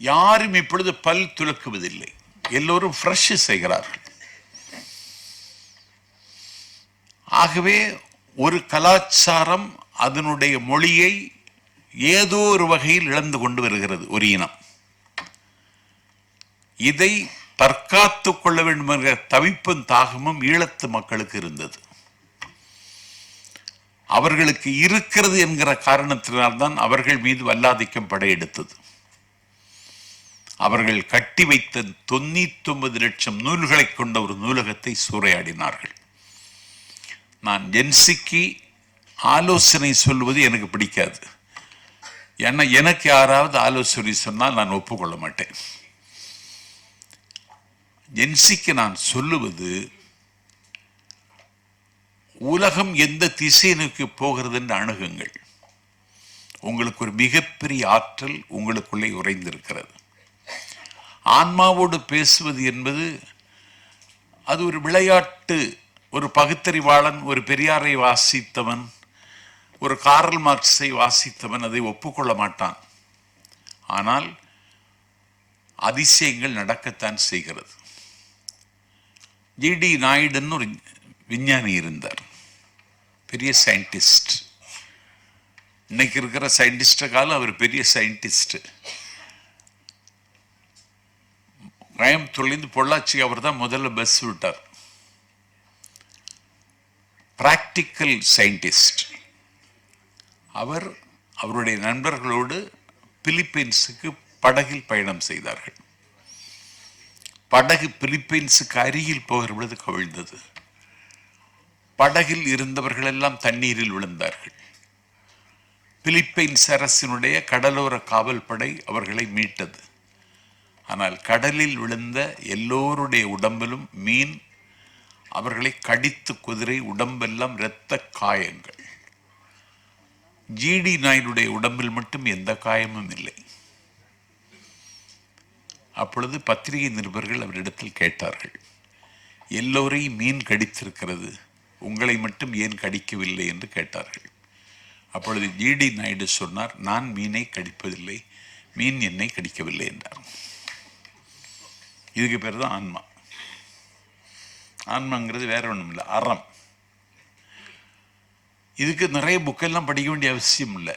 யாரும் இப்பொழுது பல் துலக்குவதில்லை, எல்லோரும் ஃப்ரெஷ் செய்கிறார்கள். ஆகவே ஒரு கலாச்சாரம் அதனுடைய மொழியை ஏதோ ஒரு வகையில் இழந்து கொண்டு வருகிறது ஒரு இனம். இதை தற்காத்து கொள்ள வேண்டும் என்கிற தவிப்பும் தாகமும் ஈழத்து மக்களுக்கு இருந்தது. அவர்களுக்கு இருக்கிறது என்கிற காரணத்தினால்தான் அவர்கள் மீது வல்லாதிக்கம் படையெடுத்தது. அவர்கள் கட்டி வைத்த 99 லட்சம் நூல்களை கொண்ட ஒரு நூலகத்தை சூறையாடினார்கள். நான் ஜென்சிக்கு ஆலோசனை சொல்வது எனக்கு பிடிக்காது. ஏன்னா எனக்கு யாராவது ஆலோசனை சொன்னால் நான் ஒப்புக்கொள்ள மாட்டேன். ஜென்சிக்கு நான் சொல்லுவது, உலகம் எந்த திசை நோக்கி போகிறது என்று அணுகுங்கள். உங்களுக்கு ஒரு மிகப்பெரிய ஆற்றல் உங்களுக்குள்ளே உறைந்திருக்கிறது. ஆன்மாவோடு பேசுவது என்பது அது ஒரு விளையாட்டு. ஒரு பகுத்தறிவாளன், ஒரு பெரியாரை வாசித்தவன், ஒரு கார்ல் மார்க்ஸை வாசித்தவன் அதை ஒப்புக்கொள்ள மாட்டான். ஆனால் அதிசயங்கள் நடக்கத்தான் செய்கிறது. GD நாயுடுன்னு ஒரு விஞ்ஞானி இருந்தார், பெரிய சயின்டிஸ்ட். இன்னைக்கு இருக்கிற சயின்டிஸ்ட காலம் அவர் பெரிய சயின்டிஸ்ட். கோயம்புத்தூர்லேருந்து பொள்ளாச்சி அவர் தான் முதல்ல பஸ் விட்டார். Practical scientist. அவர் அவருடைய நண்பர்களோடு பிலிப்பைன்ஸுக்கு படகில் பயணம் செய்தார்கள். படகு பிலிப்பைன்ஸுக்கு அருகில் போகிற பொழுது கவிழ்ந்தது. படகில் இருந்தவர்கள் எல்லாம் தண்ணீரில் விழுந்தார்கள். பிலிப்பைன்ஸ் அரசினுடைய கடலோர காவல் படை அவர்களை மீட்டது. ஆனால் கடலில் விழுந்த எல்லோருடைய உடம்பிலும் மீன் அவர்களை கடித்து குதிரை, உடம்பெல்லாம் இரத்த காயங்கள். ஜிடி நாயுடைய உடம்பில் மட்டும் எந்த காயமும் இல்லை. அப்பொழுது பத்திரிகை நிருபர்கள் அவரிடத்தில் கேட்டார்கள், எல்லோரையும் மீன் கடித்திருக்கிறது, உங்களை மட்டும் ஏன் கடிக்கவில்லை என்று கேட்டார்கள். அப்பொழுது ஜிடி நாயுடு சொன்னார், நான் மீனை கடிப்பதில்லை, மீன் என்னை கடிக்கவில்லை என்றார். இதுக்கு பேர் தான் ஆன்மா. ஆன்மாங்கிறது வேற ஒன்றும் இல்லை, அறம். இதுக்கு நிறைய புக்கெல்லாம் படிக்க வேண்டிய அவசியம் இல்லை.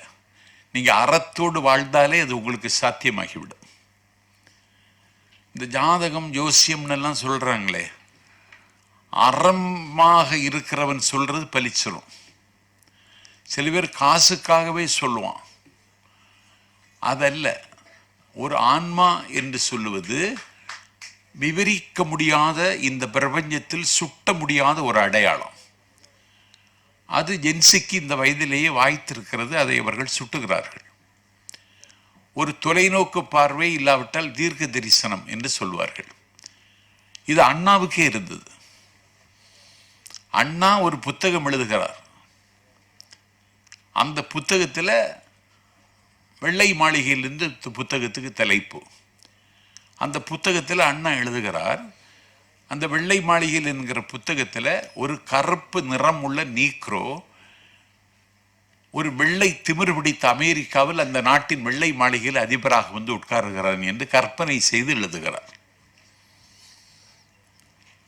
நீங்கள் அறத்தோடு வாழ்ந்தாலே அது உங்களுக்கு சாத்தியமாகிவிடும். இந்த ஜாதகம் ஜோசியம்னெல்லாம் சொல்கிறாங்களே, அறமாக இருக்கிறவன் சொல்கிறது பலிச்சிடும். சில பேர் காசுக்காகவே சொல்லுவான். அதல்ல, ஒரு ஆன்மா என்று சொல்லுவது விவரிக்க முடியாத, இந்த பிரபஞ்சத்தில் சுட்ட முடியாத ஒரு அடையாளம். அது ஜென்சிக்கு இந்த வயதிலேயே வாய்த்திருக்கிறது. அதை அவர்கள் சுட்டுகிறார்கள். ஒரு தொலைநோக்கு பார்வை இல்லாவிட்டால் தீர்க்க தரிசனம் என்று சொல்வார்கள். இது அண்ணாவுக்கே இருந்தது. அண்ணா ஒரு புத்தகம் எழுதுகிறார். அந்த புத்தகத்தில் வெள்ளை மாளிகையிலிருந்து புத்தகத்துக்கு தலைப்பு. அந்த புத்தகத்தில் அண்ணா எழுதுகிறார், அந்த வெள்ளை மாளிகையில் என்கிற புத்தகத்தில் ஒரு கருப்பு நிறம் உள்ள நீக்ரோ ஒரு வெள்ளை திமிர் பிடித்த அமெரிக்காவில் அந்த நாட்டின் வெள்ளை மாளிகையில் அதிபராக வந்து உட்காருகிறான் என்று கற்பனை செய்து எழுதுகிறார்.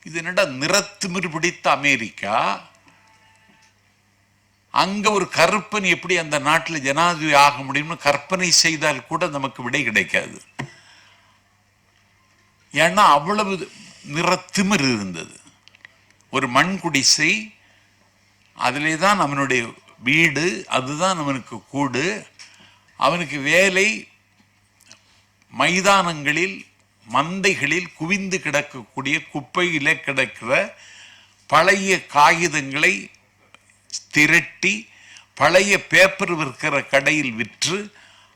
இது என்னடா, நிறத்திமிர் பிடித்த அமெரிக்கா, அங்க ஒரு கருப்பன் எப்படி அந்த நாட்டில் ஜனாதிபதி ஆக முடியும்னு கற்பனை செய்தால் கூட நமக்கு விடை கிடைக்காது. ஏன்னா அவ்வளவு நிறத்திமிர் இருந்தது. ஒரு மண் குடிசை, அதிலே தான் அவனுடைய வீடு, அதுதான் அவனுக்கு கூடு. அவனுக்கு வேலை மைதானங்களில், மந்தைகளில் குவிந்து கிடக்கக்கூடிய குப்பையிலே கிடக்கிற பழைய காகிதங்களை திரட்டி பழைய பேப்பர் விற்கிற கடையில் விற்று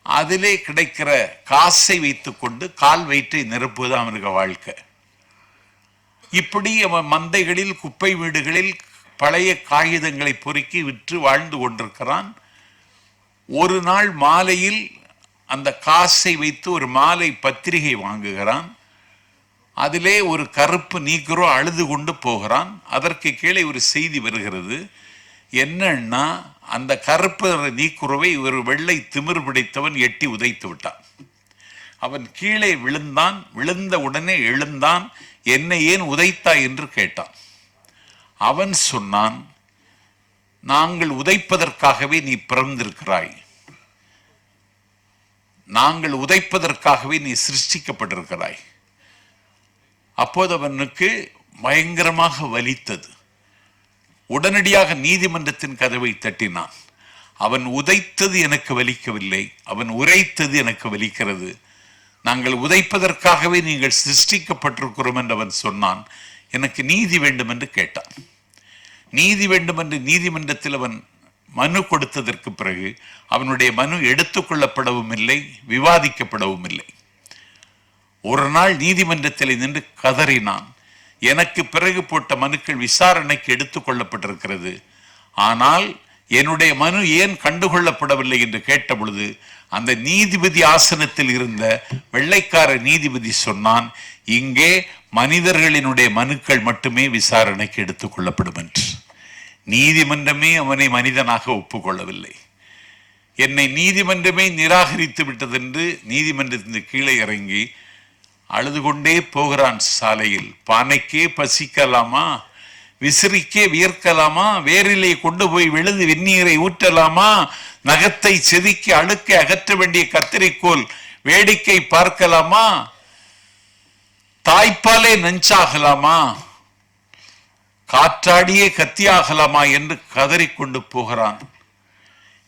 அதிலே கிடைக்கிற காசை வைத்துக்கொண்டு கால் வயிற்றை நிரப்புவது அவனுக்கு வாழ்க்கை. இப்படி அவன் மந்தைகளில், குப்பை வீடுகளில் பழைய காகிதங்களை பொறுக்கி விற்று வாழ்ந்து கொண்டிருக்கிறான். ஒரு நாள் மாலையில் அந்த காசை வைத்து ஒரு மாலை பத்திரிகை வாங்குகிறான். அதிலே ஒரு கருப்பு நீக்ரோ அழுது கொண்டு போகிறான். அதற்கு கீழே ஒரு செய்தி வருகிறது. என்னன்னா, அந்த கருப்பு நீக்ரோவை ஒரு வெள்ளை திமிர் பிடித்தவன் எட்டி உதைத்து விட்டான். அவன் கீழே விழுந்தான். விழுந்த உடனே எழுந்தான். என்னை ஏன் உதைத்தாய் என்று கேட்டான். அவன் சொன்னான், நாங்கள் உதைப்பதற்காகவே நீ பிறந்திருக்கிறாய், நாங்கள் உதைப்பதற்காகவே நீ சிருஷ்டிக்கப்பட்டிருக்கிறாய். அப்போது அவனுக்கு பயங்கரமாக வலித்தது. உடனடியாக நீதிமன்றத்தின் கதவை தட்டினான். அவன் உதைத்தது எனக்கு வலிக்கவில்லை, அவன் உரைத்தது எனக்கு வலிக்கிறது. நாங்கள் உதைப்பதற்காகவே நீங்கள் சிருஷ்டிக்கப்பட்டிருக்கிறோம் என்று அவன் சொன்னான். எனக்கு நீதி வேண்டும் என்று கேட்டான். நீதி வேண்டும் என்று நீதிமன்றத்தில் அவன் மனு கொடுத்ததற்கு பிறகு அவனுடைய மனு எடுத்துக்கொள்ளப்படவும் இல்லை, விவாதிக்கப்படவும் இல்லை. ஒரு நாள் நீதிமன்றத்தில் நின்று கதறினான். எனக்கு பிறகு போட்ட மனுக்கள் விசாரணைக்கு எடுத்துக்கொள்ளப்பட்டிருக்கிறது, ஆனால் என்னுடைய மனு ஏன் கண்டுகொள்ளப்படவில்லை என்று கேட்ட பொழுது அந்த நீதிபதி ஆசனத்தில் இருந்த வெள்ளைக்கார நீதிபதி சொன்னான், இங்கே மனிதர்களினுடைய மனுக்கள் மட்டுமே விசாரணைக்கு எடுத்துக்கொள்ளப்படும் என்று. நீதிமன்றமே அவனை மனிதனாக ஒப்புக்கொள்ளவில்லை. என்னை நீதிமன்றமே நிராகரித்து விட்டதென்று நீதிமன்றத்தின் கீழே இறங்கி அழுது கொண்டே போகிறான் சாலையில். பானைக்கே பசிக்கலாமா, விசிறிக்கே வியர்க்கலாமா? வேரிலே கொண்டு போய் விழுது வெந்நீரை ஊற்றலாமா? நகத்தை செதுக்கி அழுக்கை அகற்ற வேண்டிய கத்தரிக்கோல் வேடிக்கை பார்க்கலாமா? தாய்ப்பாலே நஞ்சாகலாமா? காற்றாடியே கத்தியாகலாமா என்று கதறிக்கொண்டு போகிறான்.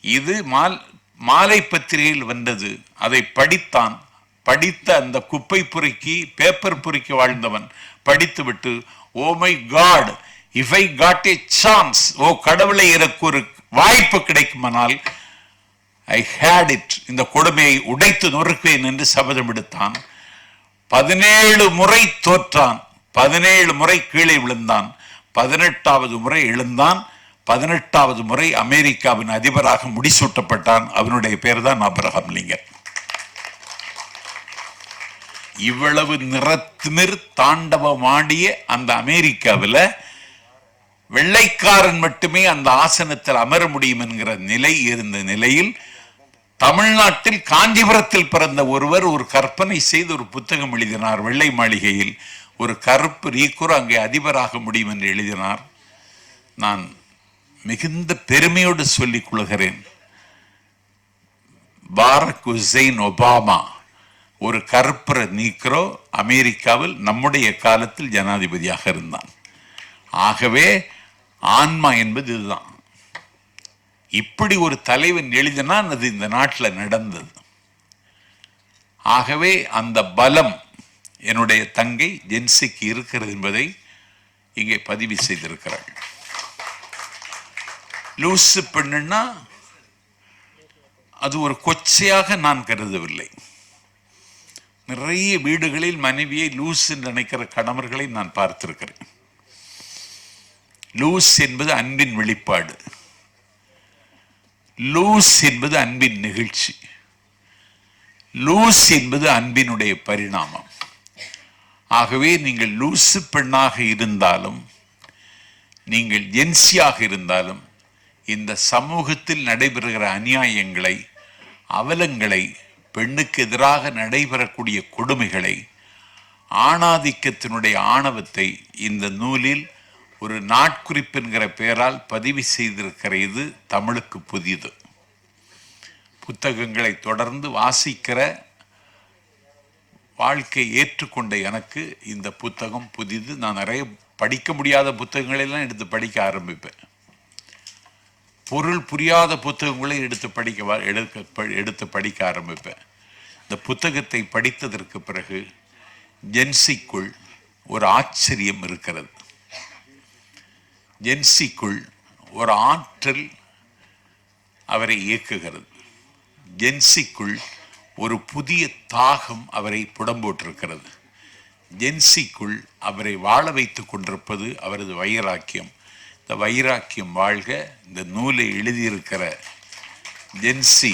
இது மாலை பத்திரிகையில் வந்தது. அதை படித்தான். படித்த அந்த குப்பை பொறுக்கி பேப்பர் பொறுக்கி வாழ்ந்தவன் படித்துவிட்டு, oh my god, if I got a chance, ஓ கடவுளை, எனக்கு ஒரு வாய்ப்பு கிடைக்குமானால் ஐ ஹேட் இட், இந்த கொடுமையை உடைத்து நொறுக்குவேன் என்று சபதம் எடுத்தான். 17 முறை தோற்றான். 17 முறை கீழே விழுந்தான். 18வது முறை எழுந்தான். 18வது முறை அமெரிக்காவின் அதிபராக முடிசூட்டப்பட்டான். அவனுடைய பேர் தான் ஆபிரகாம் லிங்கன். இவ்வளவு நிறத்திமிர் தாண்டவமாடிய அந்த அமெரிக்காவில் வெள்ளைக்காரன் மட்டுமே அந்த ஆசனத்தில் அமர முடியும் என்கிற நிலை இருந்த நிலையில், தமிழ்நாட்டில் காஞ்சிபுரத்தில் பிறந்த ஒருவர் ஒரு கற்பனை செய்து ஒரு புத்தகம் எழுதினார். வெள்ளை மாளிகையில் ஒரு கருப்பு ரீக்குர் அங்கே அதிபராக முடியும் என்று எழுதினார். நான் மிகுந்த பெருமையோடு சொல்லிக் கொள்கிறேன், பாரக் ஹுசைன் ஒபாமா ஒரு கருப்புற நீக்கிறோ அமெரிக்காவில் நம்முடைய காலத்தில் ஜனாதிபதியாக இருந்தான். ஆகவே ஆன்மா என்பது இதுதான். இப்படி ஒரு தலைவன் எழுதினான், அது இந்த நாட்டில் நடந்தது. ஆகவே அந்த பலம் என்னுடைய தங்கை ஜென்சிக்கு இருக்கிறது என்பதை இங்கே பதிவு செய்திருக்கிறாள். லூசு பெண்ணுன்னா அது ஒரு கொச்சையாக நான் கருதவில்லை. நிறைய வீடுகளில் மனைவியை லூஸ் என்று நினைக்கிற கணவர்களை நான் பார்த்திருக்கிறேன். லூஸ் என்பது அன்பின் வெளிப்பாடு. லூஸ் என்பது அன்பின் நிகழ்ச்சி. லூஸ் என்பது அன்பினுடைய பரிணாமம். ஆகவே நீங்கள் லூசு பெண்ணாக இருந்தாலும், நீங்கள் ஜென்சியாக இருந்தாலும், இந்த சமூகத்தில் நடைபெறுகிற அநியாயங்களை, அவலங்களை, பெண்ணுக்கு எதிராக நடைபெறக்கூடிய கொடுமைகளை, ஆணாதிக்கத்தினுடைய ஆணவத்தை இந்த நூலில் ஒரு நாட்குறிப்பு என்கிற பெயரால் பதிவு செய்திருக்கிற இது தமிழுக்கு புதிது. புத்தகங்களை தொடர்ந்து வாசிக்கிற வாழ்க்கை ஏற்றுக்கொண்ட எனக்கு இந்த புத்தகம் புதிது. நான் நிறைய படிக்க முடியாத புத்தகங்களெல்லாம் எடுத்து படிக்க ஆரம்பிப்பேன். பொருள் புரியாத புத்தகங்களை எடுத்து படிக்க ஆரம்பிப்பேன். இந்த புத்தகத்தை படித்ததற்கு பிறகு ஜென்சிக்குள் ஒரு ஆச்சரியம் இருக்கிறது. ஜென்சிக்குள் ஒரு ஆற்றல் அவரை இயக்குகிறது. ஜென்சிக்குள் ஒரு புதிய தாகம் அவரை புடம்போட்டிருக்கிறது. ஜென்சிக்குள் அவரை வாழ வைத்து கொண்டிருப்பது அவரது வைராக்கியம். இந்த வைராக்கியம் வாழ்க. இந்த நூலை எழுதியிருக்கிற ஜென்சி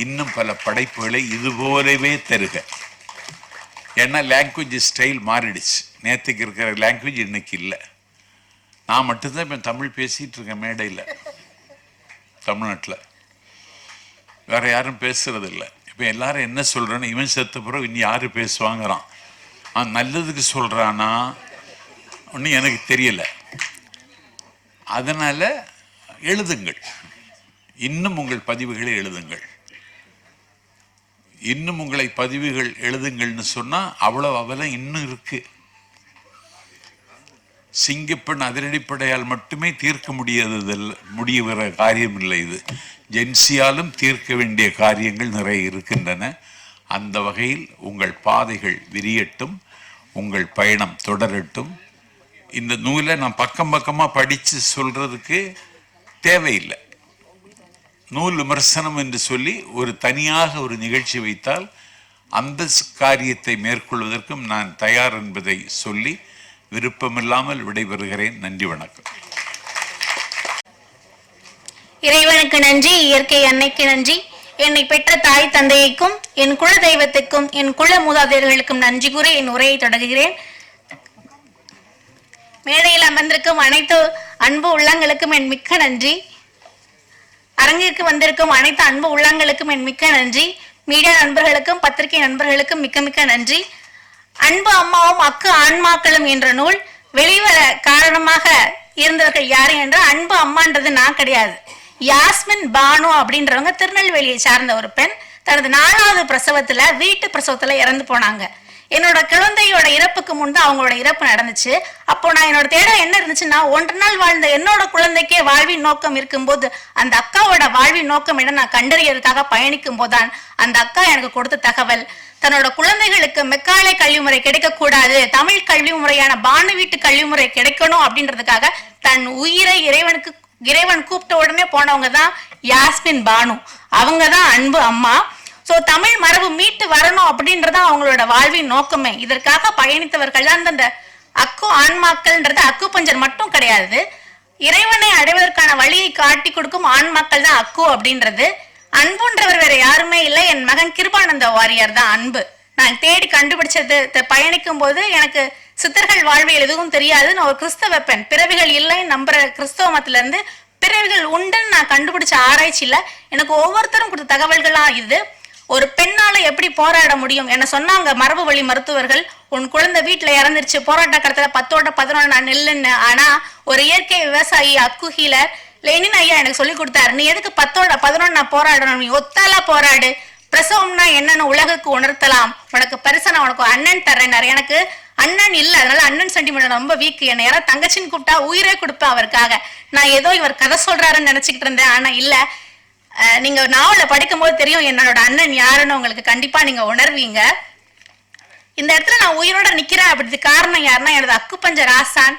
இன்னும் பல படைப்புகளை இதுபோலவே தருக. ஏன்னா லாங்குவேஜ் ஸ்டைல் மாறிடுச்சு. நேற்றுக்கு இருக்கிற லாங்குவேஜ் இன்னைக்கு இல்லை. நான் மட்டும்தான் இப்போ தமிழ் பேசிகிட்டு இருக்கேன் மேடையில். தமிழ்நாட்டில் வேற யாரும் பேசுறது இல்லை. இப்போ எல்லாரும் என்ன சொல்கிறேன்னு, இவன் செத்த பிறகு இன்னும் யார் பேசுவாங்கிறான். நல்லதுக்கு சொல்கிறானா ஒன்றும் எனக்கு தெரியலை. அதனால் எழுதுங்கள், இன்னும் உங்கள் பதிவுகளை எழுதுங்கள். இன்னும் உங்களை பதிவுகள் எழுதுங்கள்னு சொன்னால் அவ்வளோ அவலம் இன்னும் இருக்கு. சிங்கப்பெண் அதிரடிப்படையால் மட்டுமே தீர்க்க முடியுகிற காரியம் இல்லை. இது ஜென்சியாலும் தீர்க்க வேண்டிய காரியங்கள் நிறைய இருக்கின்றன. அந்த வகையில் உங்கள் பாதைகள் விரியட்டும், உங்கள் பயணம் தொடரட்டும். இந்த நூலை நான் பக்கம் பக்கமாக படித்து சொல்றதுக்கு தேவையில்லை. நூல் விமர்சனம் என்று சொல்லி ஒரு தனியாக ஒரு நிகழ்ச்சி வைத்தால் அந்த காரியத்தை மேற்கொள்வதற்கும் நான் தயார் என்பதை சொல்லி விருப்பமில்லாமல் விடைபெறுகிறேன். நன்றி, வணக்கம். இறைவனுக்கு நன்றி, இயற்கை அன்னைக்கு நன்றி, என்னை பெற்ற தாய் தந்தைக்கும் என் குல தெய்வத்துக்கும் என் குல மூதாதையர்களுக்கும் நன்றி கூறி என் உரையை தொடங்குகிறேன். மேடையில் அமர்ந்திருக்கும் அனைத்து அன்பு உள்ளங்களுக்கும் என் மிக்க நன்றி. அரங்கிற்கு வந்திருக்கும் அனைத்து அன்பு உள்ளங்களுக்கும் என் மிக்க நன்றி. மீடியா நண்பர்களுக்கும் பத்திரிகை நண்பர்களுக்கும் மிக்க மிக்க நன்றி. அன்பு அம்மாவும் அக்கு ஆன்மாக்களும் என்ற நூல் வெளிவர காரணமாக இருந்தவர்கள் யாரு என்றால் அன்பு அம்மான்றது நான் கிடையாது. யாஸ்மின் பானு அப்படின்றவங்க திருநெல்வேலியை சார்ந்த ஒரு பெண். தனது 4வது பிரசவத்துல வீட்டு பிரசவத்துல இறந்து போனாங்க. என்னோட குழந்தையோட இறப்புக்கு முன் தான் அவங்களோட இறப்பு நடந்துச்சு. அப்போ நான் என்னோட தேடல் என்ன இருந்துச்சுன்னா, 1 நாள் வாழ்ந்த என்னோட குழந்தைக்கே வாழ்வின் நோக்கம் இருக்கும்போது அந்த அக்காவோட வாழ்வின் நோக்கம் என்ன நான் கண்டறியறதுக்காக பயணிக்கும் போதுதான் அந்த அக்கா எனக்கு கொடுத்த தகவல், தன்னோட குழந்தைகளுக்கு மெக்காலே கல்வி முறை கிடைக்க கூடாது, தமிழ் கல்வி முறையான பானு வீட்டு கல்வி முறை கிடைக்கணும் அப்படின்றதுக்காக தன் உயிரை இறைவன் கூப்பிட்ட உடனே போனவங்க தான் யாஸ்மின் பானு. அவங்க தான் அன்பு அம்மா. சோ தமிழ் மரபு மீட்டு வரணும் அப்படின்றதான் அவங்களோட வாழ்வின் நோக்கமே. இதற்காக பயணித்தவர்கள் தான் அந்த அக்கு ஆன்மாக்கள்ன்றது அக்கு பஞ்சர் மட்டும் கிடையாது. இறைவனை அடைவதற்கான வழியை காட்டி கொடுக்கும் ஆன்மாக்கள் தான் அக்கு அப்படின்றது. அன்புன்றவர் வேற யாருமே இல்லை, என் மகன் கிருபானந்த வாரியார் தான் அன்பு. நான் தேடி கண்டுபிடிச்சது பயணிக்கும் போது எனக்கு சித்தர்கள் வாழ்வியல் எதுவும் தெரியாது. நான் ஒரு கிறிஸ்தவ பெண், பிறவிகள் இல்லைன்னு நம்புற கிறிஸ்தவ மதத்துல இருந்து பிறவிகள் உண்டுன்னு நான் கண்டுபிடிச்ச ஆராய்ச்சியில எனக்கு ஒவ்வொருத்தரும் கொடுத்த தகவல்களா இது. ஒரு பெண்ணால எப்படி போராட முடியும் என்ன சொன்னாங்க மரபு வழி மருத்துவர்கள். உன் குழந்தை வீட்டுல இறந்துருச்சு, போராட்ட காலத்துல 10ஓட 11 நான் நெல்லுன்னு. ஆனா ஒரு இயற்கை விவசாயி அக்கு ஹீலர் லெனின் ஐயா எனக்கு சொல்லி கொடுத்தாரு, நீ எதுக்கு 10ஓட 11 நான் போராடணும், நீ ஒத்தாலா போராடு, பிரசவம்னா என்னன்னு உலகுக்கு உணர்த்தலாம், உனக்கு பரிசு நான் உனக்கு அண்ணன் தர்றேன்னாரு. எனக்கு அண்ணன் இல்ல, அதனால அண்ணன் சென்டிமெண்ட் ரொம்ப வீக். என்ன யாராவது தங்கச்சின்னு கூப்பிட்டா உயிரே கொடுப்பேன் அவருக்காக. நான் ஏதோ இவர் கதை சொல்றாருன்னு நினைச்சுக்கிட்டு இருந்தேன். ஆனா இல்ல, நீங்க நாவல படிக்கும் போது தெரியும் என்னோட அண்ணன் யாருன்னு உங்களுக்கு கண்டிப்பா நீங்க உணர்வீங்க. இந்த இடத்துல நான் உயிரோட நிக்கிறேன் அப்படிது காரணம் யாருன்னா எனது அக்குப்பஞ்சர் ஆசான்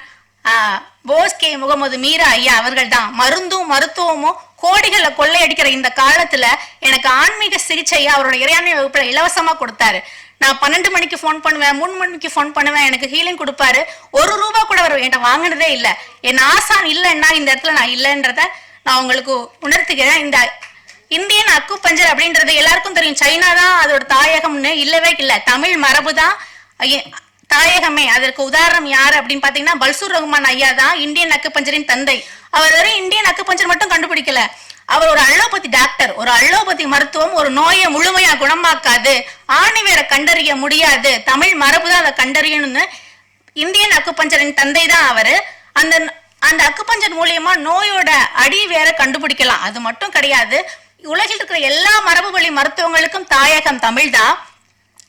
போஸ் கே முகமது மீரா ஐயா அவர்கள் தான். மருந்தும் மருத்துவமும் கோடிகளை கொள்ளையடிக்கிற இந்த காலத்துல எனக்கு ஆன்மீக சிகிச்சையா அவரோட இறையாண்மை வகுப்புல இலவசமா கொடுத்தாரு. நான் 12 மணிக்கு போன் பண்ணுவேன், 3 மணிக்கு போன் பண்ணுவேன், எனக்கு ஹீலிங் கொடுப்பாரு. ₹1 கூட அவர் என்கிட்ட வாங்கினதே இல்லை. என் ஆசான் இல்லைன்னா இந்த இடத்துல நான் இல்லைன்றத நான் உங்களுக்கு உணர்த்துகிறேன். இந்த இந்தியன் அக்கு பஞ்சர் அப்படின்றது எல்லாருக்கும் தெரியும், சைனா தான் அதோட தாயகம்னு இல்லவே இல்லை. தமிழ் மரபு தான் தாயகமே. அதற்கு உதாரணம் யாரு அப்படின்னு பாத்தீங்கன்னா பல்சூர் ரஹ்மான் ஐயா தான் இந்தியன் அக்கு பஞ்சரின் தந்தை. அவர் வெறும் இந்தியன் அக்கு பஞ்சர் மட்டும் கண்டுபிடிக்கல, அவர் ஒரு அலோபதி டாக்டர். ஒரு அலோபதி மருத்துவம் ஒரு நோயை முழுமையா குணமாக்காது, ஆணி வேற கண்டறிய முடியாது, தமிழ் மரபுதான் அதை கண்டறியணும்னு இந்தியன் அக்குபஞ்சரின் தந்தை தான் அவரு. அந்த அக்குபஞ்சர் மூலியமா நோயோட அடி வேற கண்டுபிடிக்கலாம். அது மட்டும் கிடையாது, உலகில் இருக்கிற எல்லா மரபு வழி மருத்துவங்களுக்கும் தாயகம் தமிழ் தான்.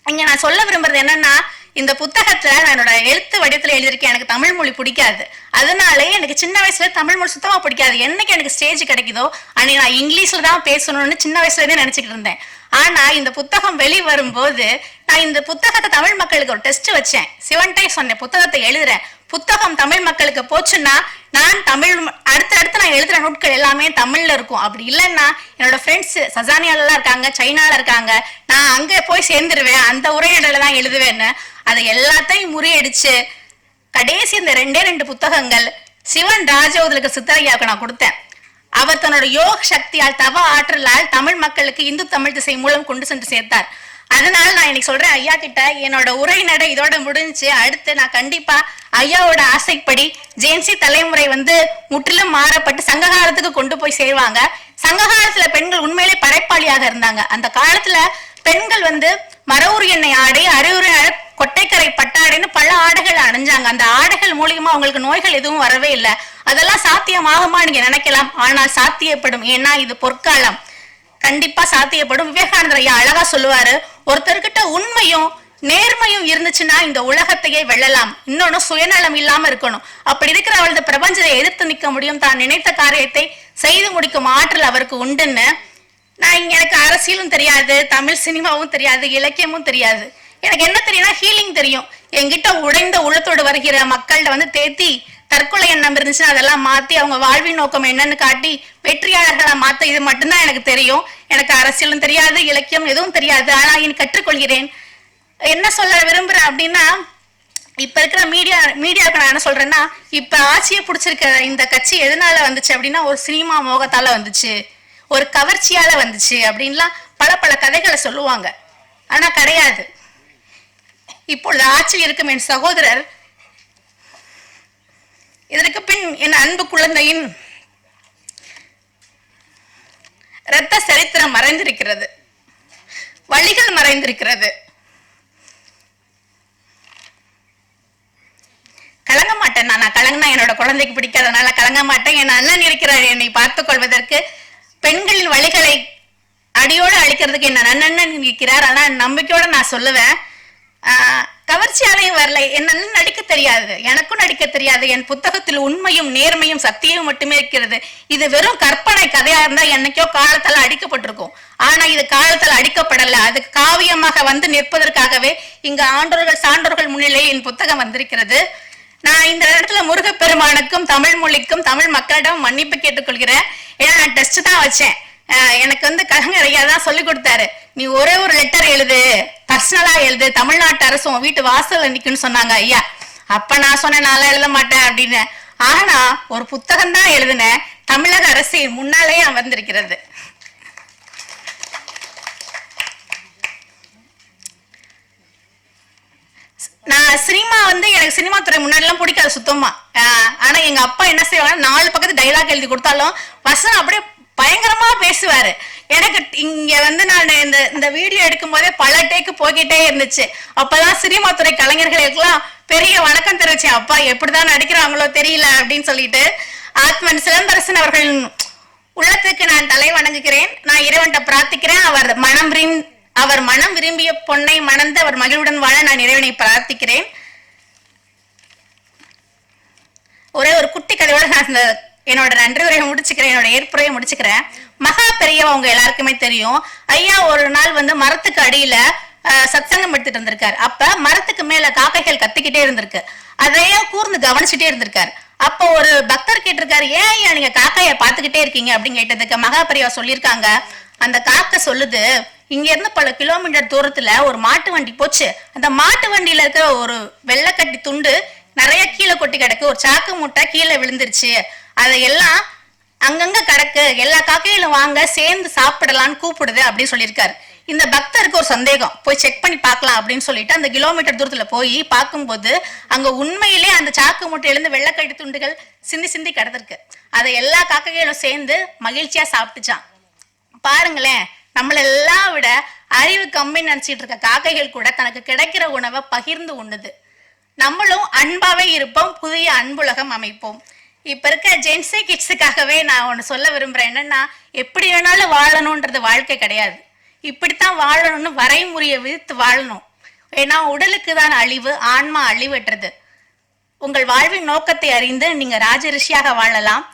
இங்க நான் சொல்ல விரும்புறது என்னன்னா, இந்த புத்தகத்துல நான் என்னோட எழுத்து வடிவத்துல எழுதியிருக்கேன். எனக்கு தமிழ் மொழி பிடிக்காது, அதனாலே எனக்கு சின்ன வயசுல தமிழ் மொழி சுத்தமா பிடிக்காது. என்னைக்கு எனக்கு ஸ்டேஜ் கிடைக்குதோ அன்னைக்கு நான் இங்கிலீஷ்ல தான் பேசணும்னு சின்ன வயசுல இருந்தே நினைச்சுக்கிட்டு இருந்தேன். ஆனா இந்த புத்தகம் வெளிவரும்போது நான் இந்த புத்தகத்தை தமிழ் மக்களுக்கு ஒரு டெஸ்ட் வச்சேன். சிவன்டே சொன்னேன், புத்தகத்தை எழுதுறேன், புத்தகம் தமிழ் மக்களுக்கு போச்சுன்னா நான் தமிழ் அடுத்தடுத்து நான் எழுதுற நூட்கள் எல்லாமே தமிழ்ல இருக்கும். அப்படி இல்லைன்னா என்னோட ஃப்ரெண்ட்ஸ் சசானியால இருக்காங்க, சைனால இருக்காங்க, நான் அங்க போய் சேர்ந்துருவேன், அந்த உரையாடல தான் எழுதுவேன்னு. அதை எல்லாத்தையும் முறியடிச்சு கடைசி இந்த 2 புத்தகங்கள் சிவன் ராஜோதலுக்கு சித்தரையாவுக்கு நான் கொடுத்தேன். அவர் தன்னோட யோக சக்தியால் தவ ஆற்றலால் தமிழ் மக்களுக்கு இந்து தமிழ் திசை மூலம் கொண்டு சென்று சேர்த்தார். அதனால நான் இன்னைக்கு சொல்றேன், ஐயா கிட்ட என்னோட உரைநடை இதோட முடிஞ்சு. அடுத்து நான் கண்டிப்பா ஐயாவோட ஆசைப்படி ஜேன்சி தலைமுறை முற்றிலும் மாறப்பட்டு சங்ககாலத்துக்கு கொண்டு போய் சேர்வாங்க. சங்ககாலத்துல பெண்கள் உண்மையிலே படைப்பாளியாக இருந்தாங்க. அந்த காலத்துல பெண்கள் மரவுரி எண்ணெய் ஆடை, அரையுறை கொட்டைக்கரை பட்டாடைன்னு பல ஆடைகள் அணிஞ்சாங்க. அந்த ஆடைகள் மூலியமா அவங்களுக்கு நோய்கள் எதுவும் வரவே இல்லை. அதெல்லாம் சாத்தியமாகுமா நீங்க நினைக்கலாம், ஆனால் சாத்தியப்படும். ஏன்னா இது பொற்காலம், கண்டிப்பா சாத்தியப்படும். விவேகானந்தர் ஐயா அழகா சொல்லுவாரு, ஒருத்தர்கிட்ட உண்மையும் நேர்மையும் இருந்துச்சுன்னா இந்த உலகத்தையே வெல்லலாம். இன்னொன்னு சுயநலம் இல்லாம இருக்கணும். அப்படி இருக்கிற அவளது பிரபஞ்சத்தை எதிர்த்து நிற்க முடியும். தான் நினைத்த காரியத்தை செய்து முடிக்கும் ஆற்றல் அவருக்கு உண்டுன்னு. எனக்கு அரசியலும் தெரியாது, தமிழ் சினிமாவும் தெரியாது, இலக்கியமும் தெரியாது. எனக்கு என்ன தெரியும்னா ஹீலிங் தெரியும். என்கிட்ட உடைந்த உள்ளத்தோடு வருகிற மக்கள்கிட்ட தேத்தி தற்கொலை எண்ணம் இருந்துச்சுன்னா அதெல்லாம் மாத்தி அவங்க வாழ்வின் நோக்கம் என்னன்னு காட்டி வெற்றியாளர்களா மாத்த, இது மட்டும்தான் எனக்கு தெரியும். எனக்கு அரசியலும் தெரியாது, இலக்கியம் எதுவும் தெரியாது. ஆனா எனக்கு கற்றுக்கொள்கிறேன். என்ன சொல்ல விரும்புறேன் அப்படின்னா, இப்ப இருக்கிற மீடியாவுக்கு நான் என்ன சொல்றேன்னா, இப்ப ஆட்சியை பிடிச்சிருக்க இந்த கட்சி எதனால வந்துச்சு அப்படின்னா, ஒரு சினிமா மோகத்தால வந்துச்சு, ஒரு கவர்ச்சியால வந்துச்சு அப்படின்லாம் பல கதைகளை சொல்லுவாங்க. ஆனா கிடையாது. இப்பொழுது ஆட்சியில் இருக்கும் என் சகோதரர், இதற்கு பின் என் அன்பு குழந்தையின் இரத்த சரித்திரம் மறைந்திருக்கிறது, வழிகள் மறைந்திருக்கிறது. கலங்க மாட்டேன். நான் கலங்கினா என்னோட குழந்தைக்கு பிடிக்காதனால கலங்க மாட்டேன். என் அண்ணன் இருக்கிறார் என்னை பார்த்துக் கொள்வதற்கு. பெண்களின் வழிகளை அடியோடு அழிக்கிறதுக்கு என் அண்ணன் இருக்கிறார். ஆனா நம்பிக்கையோட நான் சொல்லுவேன், கவர்ச்சியாலையும் வரல. என் அண்ணன் நடிக்க தெரியாது, எனக்கும் நடிக்க தெரியாது. என் புத்தகத்தில் உண்மையும் நேர்மையும் சத்தியமும் மட்டுமே இருக்கிறது. இது வெறும் கற்பனை கதையா இருந்தா என்னைக்கோ காலத்தால் அடிக்கப்பட்டிருக்கும். ஆனா இது காலத்தால் அடிக்கப்படல, அது காவியமாக வந்து நிற்பதற்காகவே இங்கு ஆண்டோர்கள் சான்றோர்கள் முன்னிலையில் என் புத்தகம் வந்திருக்கிறது. நான் இந்த இடத்துல முருகப்பெருமானுக்கும் தமிழ் மொழிக்கும் தமிழ் மக்களிடம் மன்னிப்பு கேட்டுக்கொள்கிறேன். ஏன்னா நான் டெஸ்ட் தான் வச்சேன். எனக்கு வந்து கலைஞர் ஐயா தான் சொல்லி கொடுத்தாரு, நீ ஒரே ஒரு லெட்டர் எழுது, பர்சனலா எழுது, தமிழ்நாட்டு அரசு உன் வீட்டு வாசல் நிக்குன்னு சொன்னாங்க ஐயா. அப்ப நான் சொன்னேன் நான் எழுத மாட்டேன் அப்படின்னு. ஆனா ஒரு புத்தகம் தான் எழுதினேன், தமிழக அரசின் முன்னாலேயே அமர்ந்திருக்கிறது. நான் சினிமா வந்து எனக்கு சினிமா துறை முன்னாடி எல்லாம் பிடிக்காது சுத்தமா. ஆனா எங்க அப்பா என்ன செய்வாங்க, 4 பக்கத்து டைலாக் எழுதி கொடுத்தாலும் வசனம் அப்படியே பயங்கரமா பேசுவாரு. எனக்கு இங்க வந்து நான் இந்த வீடியோ எடுக்கும் போதே பல டேக்கு போய்கிட்டே இருந்துச்சு. அப்பதான் சினிமா துறை கலைஞர்களுக்கெல்லாம் பெரிய வணக்கம் தெரிவிச்சேன். அப்பா எப்படிதான் நடிக்கிறாங்களோ தெரியல அப்படின்னு சொல்லிட்டு. ஆத்மன் சிலம்பரசன் அவர்கள் உள்ளத்துக்கு நான் தலை வணங்குகிறேன். நான் இறைவன்கிட்ட பிரார்த்திக்கிறேன், அவர் மனம் விரும்பிய பொண்ணை மணந்து அவர் மகிழ்வுடன் வாழ நான் இறைவனை பிரார்த்திக்கிறேன். ஒரே ஒரு குட்டி கதையோட நான் என்னோட நன்றி உரையை முடிச்சுக்கிறேன், என்னோட ஏற்புரையை முடிச்சுக்கிறேன். மகா பெரியவா அவங்க எல்லாருக்குமே தெரியும். ஐயா ஒரு நாள் வந்து மரத்துக்கு அடியில சத்சங்கம் எடுத்துட்டு இருந்திருக்காரு. அப்ப மரத்துக்கு மேல காக்கைகள் கத்திக்கிட்டே இருந்திருக்கு. அதையே கூர்ந்து கவனிச்சுட்டே இருந்திருக்காரு. அப்போ ஒரு பக்தர் கேட்டிருக்காரு, ஏன் ஐயா நீங்க காக்கைய பாத்துக்கிட்டே இருக்கீங்க அப்படின்னு கேட்டதுக்கு மகா பெரியவா சொல்லியிருக்காங்க, அந்த காக்கை சொல்லுது, இங்க இருந்து பல கிலோமீட்டர் தூரத்துல ஒரு மாட்டு வண்டி போச்சு. அந்த மாட்டு வண்டியில இருக்கிற ஒரு வெள்ளைக்கட்டி துண்டு நிறைய கீழே கொட்டி கிடக்கு, ஒரு சாக்கு மூட்டை கீழே விழுந்துருச்சு, அதையெல்லாம் அங்கங்க கிடக்கு, எல்லா காக்கையிலும் வாங்க சேர்ந்து சாப்பிடலான்னு கூப்பிடுது அப்படின்னு சொல்லியிருக்காரு. இந்த பக்தருக்கு ஒரு சந்தேகம், போய் செக் பண்ணி பார்க்கலாம் அப்படின்னு சொல்லிட்டு அந்த கிலோமீட்டர் தூரத்துல போய் பார்க்கும்போது அங்க உண்மையிலே அந்த சாக்கு மூட்டையிலிருந்து வெள்ளைக்கட்டி துண்டுகள் சிந்தி சிந்தி கிடந்திருக்கு. அதை எல்லா காக்கைகளும் சேர்ந்து மகிழ்ச்சியா சாப்பிட்டுச்சான். பாருங்களேன், நம்மளெல்லாம் விட அறிவு கம்மி நினைச்சிட்டு இருக்க காக்கைகள் கூட தனக்கு கிடைக்கிற உணவை பகிர்ந்து உண்ணுது. நம்மளும் அன்பாவே இருப்போம், புதிய அன்புலகம் அமைப்போம். இப்ப இருக்க ஜென்சி கிட்ஸுக்காகவே நான் ஒண்ணு சொல்ல விரும்புறேன். என்னன்னா, எப்படி வேணாலும் வாழணும்ன்றது வாழ்க்கை கிடையாது, இப்படித்தான் வாழணும்னு வரைமுறையை விதித்து வாழணும். ஏன்னா உடலுக்கு தான் அழிவு, ஆன்மா அழிவற்றது. உங்கள் வாழ்வின் நோக்கத்தை அறிந்து நீங்க ராஜரிஷியாக வாழலாம்.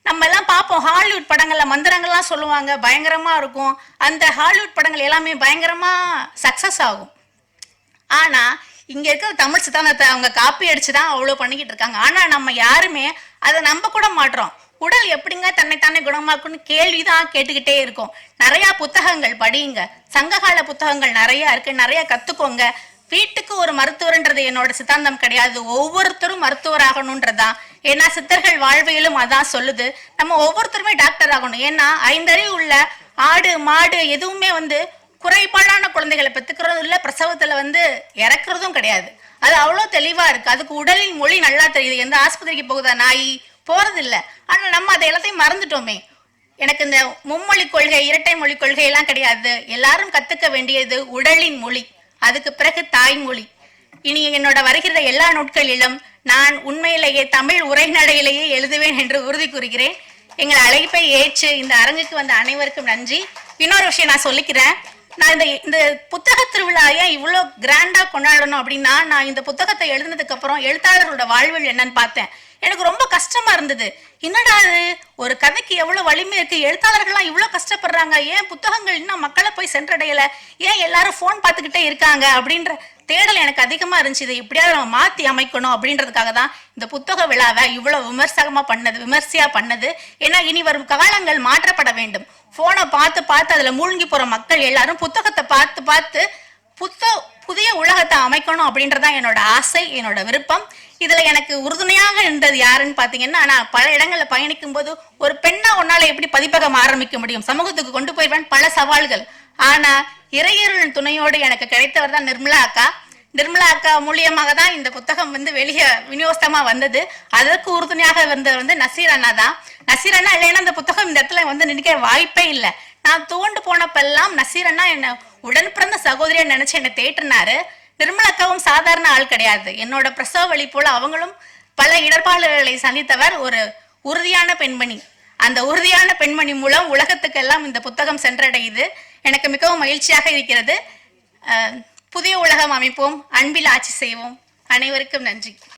நம்ம எல்லாம் பார்ப்போம், ஹாலிவுட் படங்கள்ல மந்திரங்கள்லாம் சொல்லுவாங்க, பயங்கரமா இருக்கும். அந்த ஹாலிவுட் படங்கள் எல்லாமே பயங்கரமா சக்சஸ் ஆகும். ஆனா இங்க இருக்கிற தமிழ் சித்தாந்தத்தை அவங்க காப்பி அடிச்சுதான் அவ்வளவு பண்ணிக்கிட்டு இருக்காங்க. ஆனா நம்ம யாருமே அதை நம்ப கூட மாட்டோம். உடல் எப்படிங்க தன்னைத்தானே குணமாக்குன்னு கேள்விதான் கேட்டுக்கிட்டே இருக்கும். நிறைய புத்தகங்கள் படியுங்க, சங்ககால புத்தகங்கள் நிறைய இருக்கு, நிறைய கத்துக்கோங்க. வீட்டுக்கு ஒரு மருத்துவர்ன்றது என்னோட சித்தாந்தம் கிடையாது, ஒவ்வொருத்தரும் மருத்துவர் ஆகணும்ன்றதான். ஏன்னா சித்தர்கள் வாழ்வியலும் அதான் சொல்லுது, நம்ம ஒவ்வொருத்தருமே டாக்டர் ஆகணும். ஏன்னா 5 அறிவு உள்ள ஆடு மாடு எதுவுமே வந்து குறைபாடான குழந்தைகளை பெற்றுக்கிறதும் இல்லை, பிரசவத்துல வந்து இறக்குறதும் கிடையாது. அது அவ்வளவு தெளிவா இருக்கு. அதுக்கு உடலின் மொழி நல்லா தெரியுது. எந்த ஆஸ்பத்திரிக்கு போகுதா நாய் போறது இல்லை. ஆனா நம்ம அதை எல்லாத்தையும் மறந்துட்டோமே. எனக்கு இந்த மும்மொழி கொள்கை இரட்டை மொழி கொள்கை எல்லாம் கிடையாது. எல்லாரும் கத்துக்க வேண்டியது உடலின் மொழி, அதுக்கு பிறகு தாய்மொழி. இனி என்னோட வருகிற எல்லா நாட்களிலும் நான் உண்மையிலேயே தமிழ் உரைநடையிலேயே எழுதுவேன் என்று உறுதி கூறுகிறேன். எங்கள் அழைப்பை ஏற்று இந்த அரங்குக்கு வந்த அனைவருக்கும் நன்றி. இன்னொரு விஷயம் நான் சொல்லிக்கிறேன், நான் இந்த புத்தக திருவிழா ஏன் இவ்வளோ கிராண்டா கொண்டாடணும் அப்படின்னா, நான் இந்த புத்தகத்தை எழுதினதுக்கு அப்புறம் எழுத்தாளர்களோட வாழ்வில் என்னன்னு பார்த்தேன். எனக்கு ரொம்ப கஷ்டமா இருந்தது. என்னடா அது, ஒரு கதைக்கு எவ்வளவு வலிமை இருக்கு, எழுத்தாளர்கள்லாம் இவ்வளவு கஷ்டப்படுறாங்க, ஏன் புத்தகங்கள் இன்னும் மக்களை போய் சென்றடையல, ஏன் எல்லாரும் போன் பார்த்துக்கிட்டே இருக்காங்க அப்படின்ற தேடல் எனக்கு அதிகமா இருந்துச்சு. இதை எப்படியாவது நம்ம மாத்தி அமைக்கணும் அப்படின்றதுக்காக தான் இந்த புத்தக விழாவை இவ்வளவு விமர்சையா பண்ணது. ஏன்னா இனி வரும் காலங்கள் மாற்றப்பட வேண்டும். போனை பார்த்து பார்த்து அதுல மூழ்கி போற மக்கள் எல்லாரும் புத்தகத்தை பார்த்து பார்த்து புதிய உலகத்தை அமைக்கணும் அப்படின்றதான் என்னோட ஆசை, என்னோட விருப்பம். இதுல எனக்கு உறுதுணையாக இருந்தது யாருன்னு பாத்தீங்கன்னா, நான் பல இடங்கள்ல பயணிக்கும் போது ஒரு பெண்ணா உன்னால எப்படி பதிப்பகம் ஆரம்பிக்க முடியும், சமூகத்துக்கு கொண்டு போயிடுவேன், பல சவால்கள். ஆனா இறையருளின் துணையோடு எனக்கு கிடைத்தவர் தான் நிர்மலா அக்கா. நிர்மலா அக்கா மூலியமாக தான் இந்த புத்தகம் வந்து வெளியே விநியோகமா வந்தது. அதற்கு உறுதுணையாக வந்தவர் வந்து நசீர் அண்ணா தான். நசீர் அண்ணா இல்லைன்னா இந்த புத்தகம் இந்த இடத்துல வந்து நினைக்க வாய்ப்பே இல்லை. நான் தோண்டு போனப்பெல்லாம் நசீர் அண்ணா என்ன உடன் பிறந்த சகோதரியா நினைச்சு என்னை தேற்றினாரு. நிர்மலா அக்காவும் சாதாரண ஆள் கிடையாது. என்னோட பிரசவ வழி போல அவங்களும் பல இடர்பாடுகளை சந்தித்தவர் ஒரு உறுதியான பெண்மணி. அந்த உறுதியான பெண்மணி மூலம் உலகத்துக்கெல்லாம் இந்த புத்தகம் சென்றடையுது. எனக்கு மிகவும் மகிழ்ச்சியாக இருக்கிறது. புதிய உலகம் அமைப்போம், அன்பில் ஆட்சி செய்வோம். அனைவருக்கும் நன்றி.